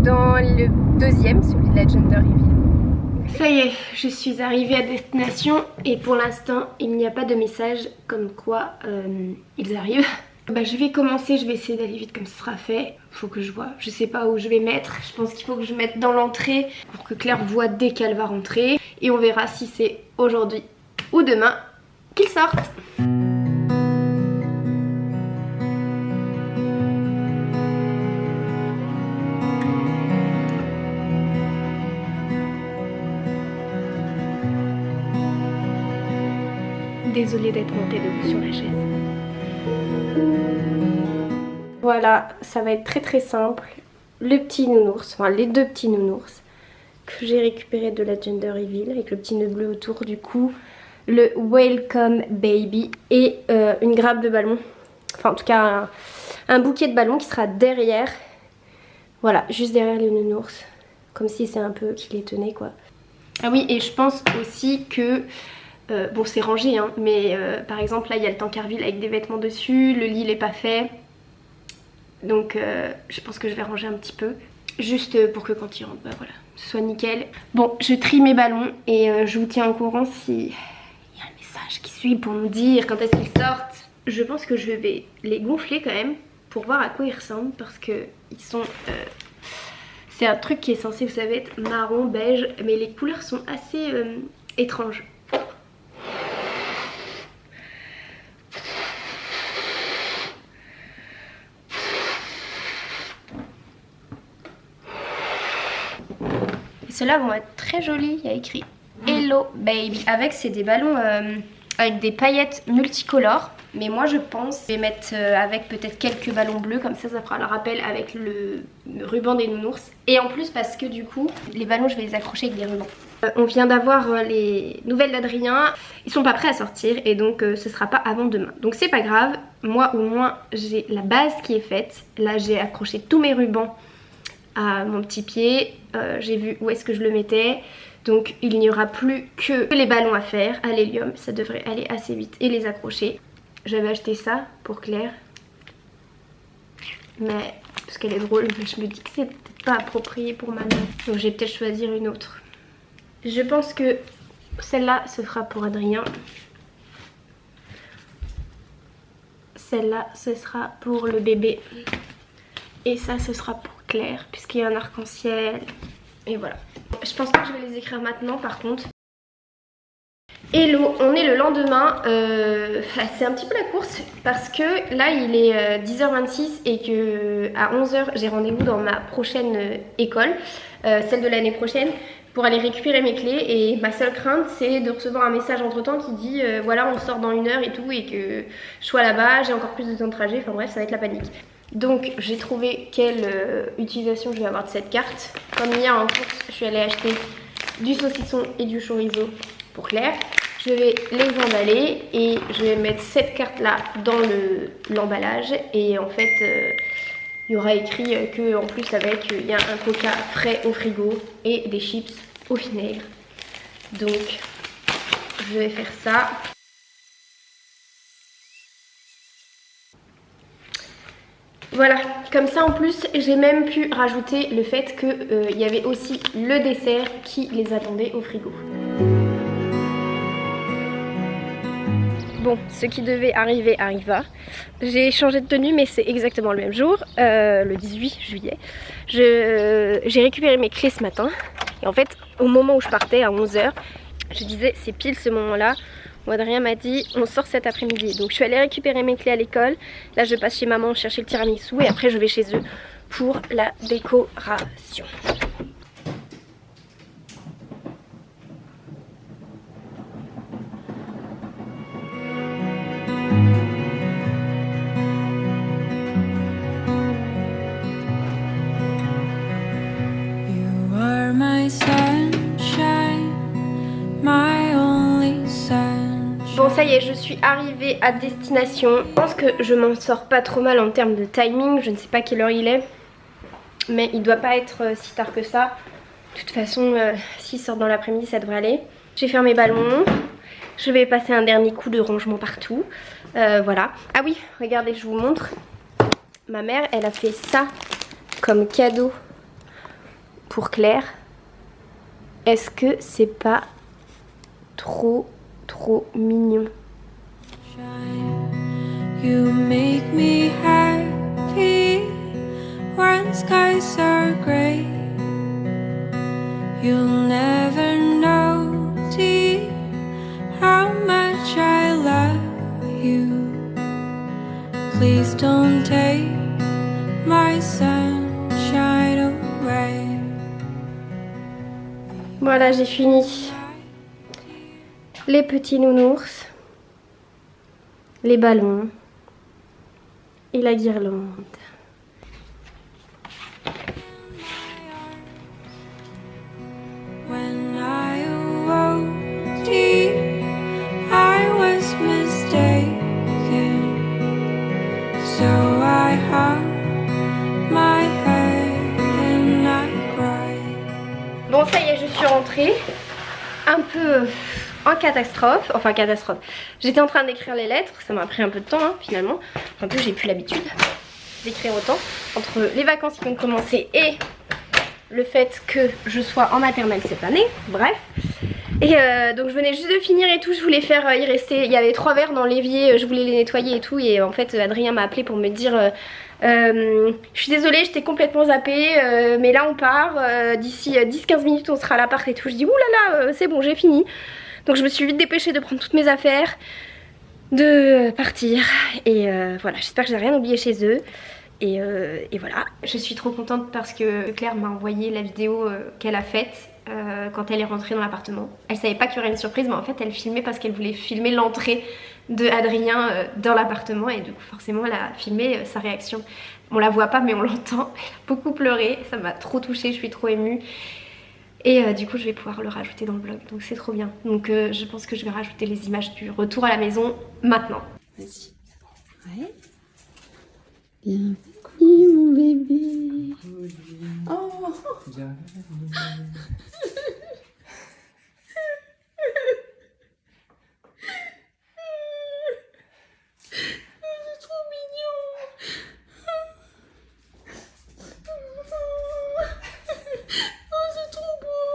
[SPEAKER 3] dans le deuxième, celui de la Gender Reveal. Ça y est, je suis arrivée à destination et pour l'instant il n'y a pas de message comme quoi ils arrivent. Bah, je vais commencer, je vais essayer d'aller vite comme ce sera fait. Faut que je vois, je sais pas où je vais mettre. Je pense qu'il faut que je mette dans l'entrée pour que Claire voit dès qu'elle va rentrer. Et on verra si c'est aujourd'hui ou demain qu'ils sortent. Désolée d'être montée debout sur la chaise. Voilà, ça va être très simple. Le petit nounours, enfin les deux petits nounours que j'ai récupéré de la Gender Reveal avec le petit nœud bleu autour du cou, le Welcome Baby et une grappe de ballons. Enfin en tout cas un bouquet de ballons qui sera derrière. Voilà, juste derrière le nounours. Comme si c'est un peu qui les tenait quoi. Ah oui, et je pense aussi que... bon c'est rangé hein, mais par exemple là il y a le Tankerville avec des vêtements dessus, le lit il est pas fait. Donc je pense que je vais ranger un petit peu. Juste pour que quand il rentre, bah voilà, ce soit nickel. Bon, je trie mes ballons et je vous tiens au courant s'il y a un message qui suit pour me dire quand est-ce qu'ils sortent. Je pense que je vais les gonfler quand même pour voir à quoi ils ressemblent parce que ils sont... c'est un truc qui est censé, vous savez, être marron, beige, mais les couleurs sont assez étranges. Ceux-là vont être très jolis, il y a écrit Hello Baby. Avec c'est des ballons avec des paillettes multicolores. Mais moi je pense je vais mettre avec peut-être quelques ballons bleus. Comme ça fera le rappel avec le ruban des nounours. Et en plus parce que du coup les ballons je vais les accrocher avec des rubans. On vient d'avoir les nouvelles d'Adrien. Ils sont pas prêts à sortir et donc ce sera pas avant demain. Donc c'est pas grave, moi au moins j'ai la base qui est faite. Là j'ai accroché tous mes rubans à mon petit pied, j'ai vu où est-ce que je le mettais, donc il n'y aura plus que les ballons à faire à l'hélium, ça devrait aller assez vite et les accrocher. J'avais acheté ça pour Claire, mais parce qu'elle est drôle, mais je me dis que c'est peut-être pas approprié pour ma mère, donc j'ai peut-être choisir une autre. Je pense que celle-là ce sera pour Adrien, celle-là ce sera pour le bébé et ça ce sera pour Claire puisqu'il y a un arc-en-ciel et voilà. Je pense pas que je vais les écrire maintenant par contre. Hello, on est le lendemain, c'est un petit peu la course parce que là il est 10h26 et que à 11h j'ai rendez-vous dans ma prochaine école, celle de l'année prochaine, pour aller récupérer mes clés et ma seule crainte c'est de recevoir un message entre temps qui dit voilà on sort dans 1 heure et tout et que je sois là-bas, j'ai encore plus de temps de trajet, enfin bref ça va être la panique. Donc j'ai trouvé quelle utilisation je vais avoir de cette carte. Comme hier en course je suis allée acheter du saucisson et du chorizo pour Claire. Je vais les emballer et je vais mettre cette carte là dans l'emballage et en fait il y aura écrit que en plus avec il y a un coca frais au frigo et des chips au vinaigre. Donc je vais faire ça. Voilà, comme ça en plus j'ai même pu rajouter le fait qu'il y avait aussi le dessert qui les attendait au frigo. Bon, ce qui devait arriver arriva. J'ai changé de tenue mais c'est exactement le même jour, le 18 juillet. J'ai récupéré mes clés ce matin et en fait au moment où je partais à 11h, je disais c'est pile ce moment-là. Adrien m'a dit on sort cet après-midi, donc je suis allée récupérer mes clés à l'école. Là je passe chez maman chercher le tiramisu et après je vais chez eux pour la décoration.
[SPEAKER 12] You are my sunshine, my only sun.
[SPEAKER 3] Bon ça y est, je suis arrivée à destination. Je pense que je m'en sors pas trop mal en termes de timing. Je ne sais pas quelle heure il est. mais il doit pas être si tard que ça. De toute façon, s'il sort dans l'après-midi, ça devrait aller. J'ai fait mes ballons. Je vais passer un dernier coup de rangement partout. Voilà. Ah oui, regardez, je vous montre. Ma mère, elle a fait ça comme cadeau pour Claire. Est-ce que c'est pas trop mignon?
[SPEAKER 12] You make me happy when skies are gray. You'll never know, dear, how much I love you. Please don't take my sunshine away.
[SPEAKER 3] Voilà, j'ai fini les petits nounours, les ballons et la guirlande.
[SPEAKER 12] When I awoke, dear, I was mistaken. So I hung my head and I cried.
[SPEAKER 3] Bon, ça y est, je suis rentrée. Un peu en catastrophe. Enfin, catastrophe. J'étais en train d'écrire les lettres. Ça m'a pris un peu de temps, hein, finalement. Un peu, j'ai plus l'habitude d'écrire autant. Entre les vacances qui vont commencer et le fait que je sois en maternelle cette année. Bref. Et donc je venais juste de finir et tout. Je voulais faire, il y avait 3 verres dans l'évier. Je voulais les nettoyer et tout. Et en fait, Adrien m'a appelé pour me dire... je suis désolée, j'étais complètement zappée, mais là on part, d'ici 10-15 minutes on sera à l'appart et tout. Je dis oulala, c'est bon, j'ai fini. Donc je me suis vite dépêchée de prendre toutes mes affaires, de partir. Et voilà, j'espère que j'ai rien oublié chez eux. Et voilà, je suis trop contente parce que Claire m'a envoyé la vidéo qu'elle a faite quand elle est rentrée dans l'appartement. Elle savait pas qu'il y aurait une surprise, mais en fait elle filmait parce qu'elle voulait filmer l'entrée de Adrien dans l'appartement, et du coup forcément elle a filmé sa réaction. On la voit pas mais on l'entend. Elle a beaucoup pleuré, ça m'a trop touchée, je suis trop émue. Et du coup je vais pouvoir le rajouter dans le vlog, donc c'est trop bien. Donc je pense que je vais rajouter les images du retour à la maison maintenant.
[SPEAKER 5] Vas-y. Ouais. Bienvenue mon bébé. Oh. C'est trop mignon. Oh, c'est trop beau.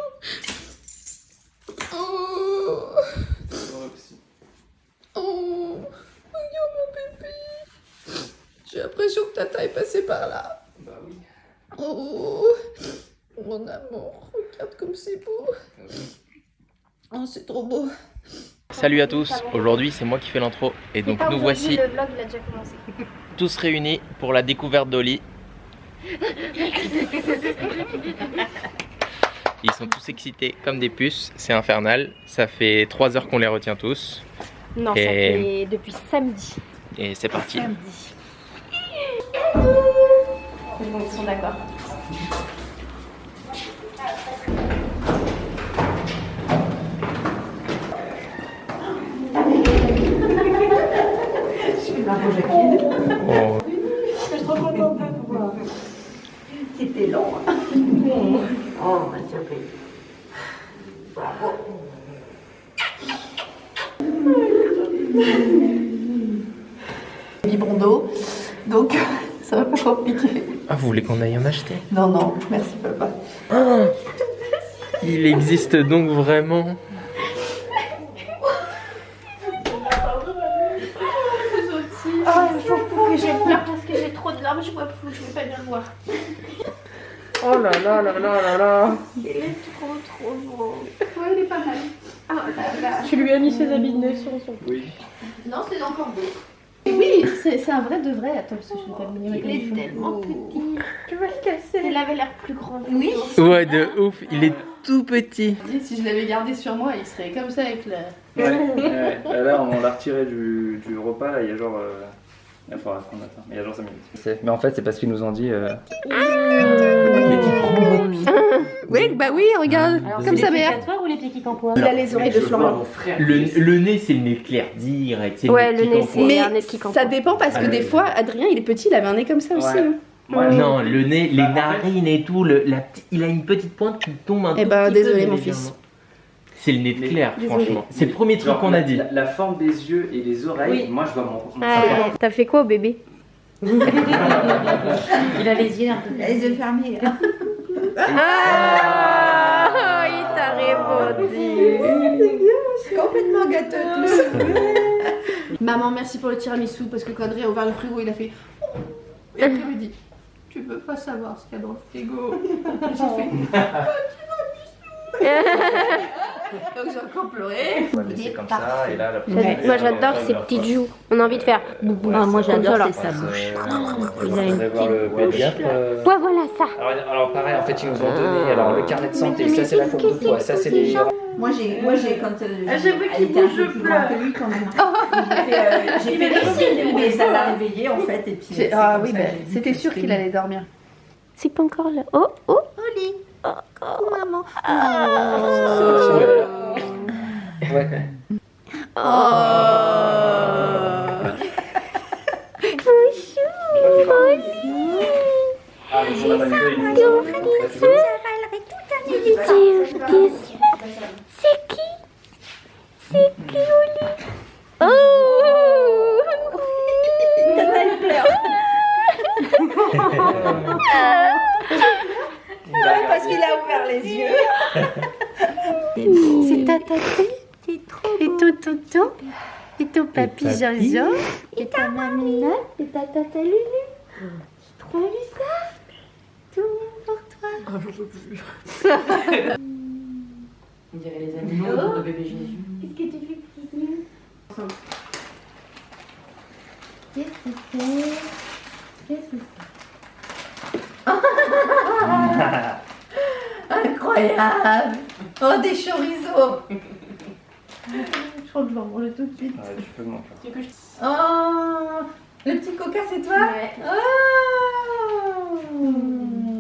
[SPEAKER 5] Oh. Oh. Regarde mon bébé. J'ai l'impression que Tata est passée par là.
[SPEAKER 10] Bah oui.
[SPEAKER 5] Oh. Mon amour, regarde comme c'est beau. Oh, c'est trop beau.
[SPEAKER 4] Salut à tous, aujourd'hui c'est moi qui fais l'intro et donc nous voici
[SPEAKER 3] Le vlog il a déjà commencé.
[SPEAKER 4] tous réunis pour la découverte d'Oli. Ils sont tous excités comme des puces, c'est infernal, ça fait 3 heures qu'on les retient tous.
[SPEAKER 3] Non, ça fait depuis samedi.
[SPEAKER 4] Et c'est parti.
[SPEAKER 3] Samedi. Bon, ils sont d'accord.
[SPEAKER 4] Oh.
[SPEAKER 6] Je suis trop contente de te voir. C'était long. Oh, ma surprise. Bravo. Biberon d'eau, donc ça va pas compliquer.
[SPEAKER 4] Ah, vous voulez qu'on aille en acheter?
[SPEAKER 6] Non, non, merci papa.
[SPEAKER 4] Oh, il existe donc vraiment.
[SPEAKER 3] Oh, il faut que je pleure parce que j'ai trop de larmes, je vois flou, je vais pas bien le voir.
[SPEAKER 4] Oh là là là là là là.
[SPEAKER 3] Il est trop beau.
[SPEAKER 5] Ouais, il est pas mal.
[SPEAKER 3] Oh là là.
[SPEAKER 7] Tu lui as mis ses habits de naissance.
[SPEAKER 10] Oui.
[SPEAKER 5] Non, c'est encore beau. Oui, c'est un vrai de vrai. Attends, parce que je vais pas le meilleur.
[SPEAKER 3] Il est tellement petit. Tu vas le casser. Il avait l'air plus grand.
[SPEAKER 5] Oui.
[SPEAKER 4] Ouais, de ouf, il est tout petit.
[SPEAKER 5] Si je l'avais gardé sur moi, il serait comme ça avec la...
[SPEAKER 1] Ouais. Là, on l'a retiré du repas, là, il y a genre... Il faudra qu'on attend. Il y a genre 5 minutes. Mais en fait, c'est parce qu'ils nous ont dit...
[SPEAKER 5] Oui, bah oui, regarde, comme sa mère.
[SPEAKER 6] Ou les petits campois?
[SPEAKER 5] Il a les oreilles de Florian.
[SPEAKER 10] Le nez, c'est le nez clair direct.
[SPEAKER 3] Ouais, le nez, c'est
[SPEAKER 5] Mais
[SPEAKER 3] un nez qui campois.
[SPEAKER 5] ça dépend parce que des fois, Adrien, il est petit, il avait un nez comme ça aussi.
[SPEAKER 1] Ouais.
[SPEAKER 5] hein.
[SPEAKER 4] Non, le nez, les narines et tout, il a une petite pointe qui tombe un
[SPEAKER 5] Eh
[SPEAKER 4] tout
[SPEAKER 5] ben,
[SPEAKER 4] petit
[SPEAKER 5] désolé,
[SPEAKER 4] peu
[SPEAKER 5] mon
[SPEAKER 4] légèrement.
[SPEAKER 5] fils.
[SPEAKER 4] C'est le nez de Claire,
[SPEAKER 5] Désolé.
[SPEAKER 4] franchement. C'est le premier truc
[SPEAKER 1] Genre,
[SPEAKER 4] qu'on a dit.
[SPEAKER 1] La forme des yeux et les oreilles,
[SPEAKER 6] Oui.
[SPEAKER 1] moi je vois mon
[SPEAKER 3] Ah, t'as fait quoi au bébé?
[SPEAKER 7] Il a les yeux un peu.
[SPEAKER 6] Les yeux fermés.
[SPEAKER 3] Ah, il t'a répondu.
[SPEAKER 5] Complètement gâteux tous. Maman, merci pour le tiramisu parce que quand Adrien a ouvert le frigo, il a fait. Oh. Et après, il me dit tu peux pas savoir ce qu'il y a dans le frigo. Et j'ai fait. Donc j'ai encore pleuré.
[SPEAKER 1] On va laisser comme ça et là la
[SPEAKER 3] Moi j'adore ces petites joues. On a envie de faire.
[SPEAKER 7] Ah, moi j'adore
[SPEAKER 3] Comme
[SPEAKER 7] sa bouche.
[SPEAKER 1] Il a une voir le pédiatre.
[SPEAKER 3] Ouais, voilà ça.
[SPEAKER 1] Alors pareil, en fait ils nous ont donné alors le carnet de santé, ça c'est la courbe de poids, ça c'est les.
[SPEAKER 6] Moi j'ai quand
[SPEAKER 7] j'ai vu qu'il
[SPEAKER 6] était un
[SPEAKER 7] bouge,
[SPEAKER 6] peu
[SPEAKER 7] je
[SPEAKER 6] plus grand que lui quand même. J'ai fait les signes mais ça l'a réveillé en fait et puis.
[SPEAKER 5] Ah oui, ben, c'était sûr qu'il allait dormir.
[SPEAKER 3] C'est pas encore là. Oh, oh.
[SPEAKER 5] Oli.
[SPEAKER 3] Oh,
[SPEAKER 5] Maman.
[SPEAKER 1] Ouais. Ah mais on a pas vu
[SPEAKER 3] C'est qui? C'est qui, Oli? Oh!
[SPEAKER 6] Parce qu'il a ouvert les yeux.
[SPEAKER 3] C'est ta tata? Et ton tonton? Et ton papy Jojo? Et ta mamina? Et ta tata Lulu? T'as vu ça? Tout pour toi.
[SPEAKER 7] On dirait les animaux de bébé Jésus.
[SPEAKER 3] Qu'est-ce que tu fais, petit yeux? Qu'est-ce que c'est? Qu'est-ce que
[SPEAKER 6] Incroyable. Oh des chorizo.
[SPEAKER 5] Je crois que je vais en manger tout de suite.
[SPEAKER 1] Ouais, tu peux manger.
[SPEAKER 6] Oh le petit coca c'est toi?
[SPEAKER 3] Ouais.
[SPEAKER 6] Oh.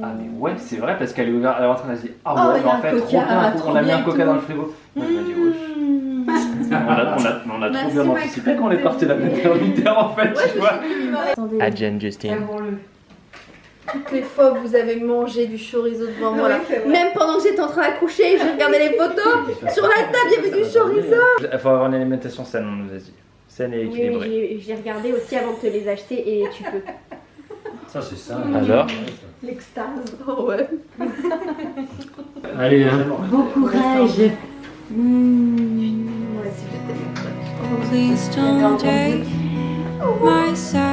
[SPEAKER 1] Ah mais ouais c'est vrai parce qu'elle est ouverte, elle est en train de se dire ah
[SPEAKER 6] Oh,
[SPEAKER 1] ouais
[SPEAKER 6] il y
[SPEAKER 1] mais
[SPEAKER 6] a
[SPEAKER 1] en
[SPEAKER 6] un
[SPEAKER 1] fait
[SPEAKER 6] coca,
[SPEAKER 1] trop bien,
[SPEAKER 6] trop
[SPEAKER 1] on a mis
[SPEAKER 6] bien
[SPEAKER 1] un coca
[SPEAKER 6] tout.
[SPEAKER 1] dans le frigo. Moi je me dis wesh. On a trop
[SPEAKER 6] Merci,
[SPEAKER 1] bien
[SPEAKER 6] ma
[SPEAKER 1] anticipé quand on est parti de la maternité en fait, tu vois.
[SPEAKER 4] À Jen Justine.
[SPEAKER 5] Toutes les fois que vous avez mangé du chorizo devant moi, là.
[SPEAKER 6] Oui, c'est vrai.
[SPEAKER 5] Même pendant que j'étais en train d'accoucher, j'ai regardé les photos. Sur la table, il y avait du chorizo.
[SPEAKER 1] Il faut avoir une alimentation saine, on nous a dit. Saine et
[SPEAKER 3] Oui,
[SPEAKER 1] équilibrée.
[SPEAKER 3] oui, j'ai regardé aussi avant de te les acheter et tu peux.
[SPEAKER 2] Ça, c'est ça.
[SPEAKER 1] Alors
[SPEAKER 5] L'extase. Oh ouais.
[SPEAKER 2] Allez, hein.
[SPEAKER 6] Bon courage.
[SPEAKER 12] Please don't take my side.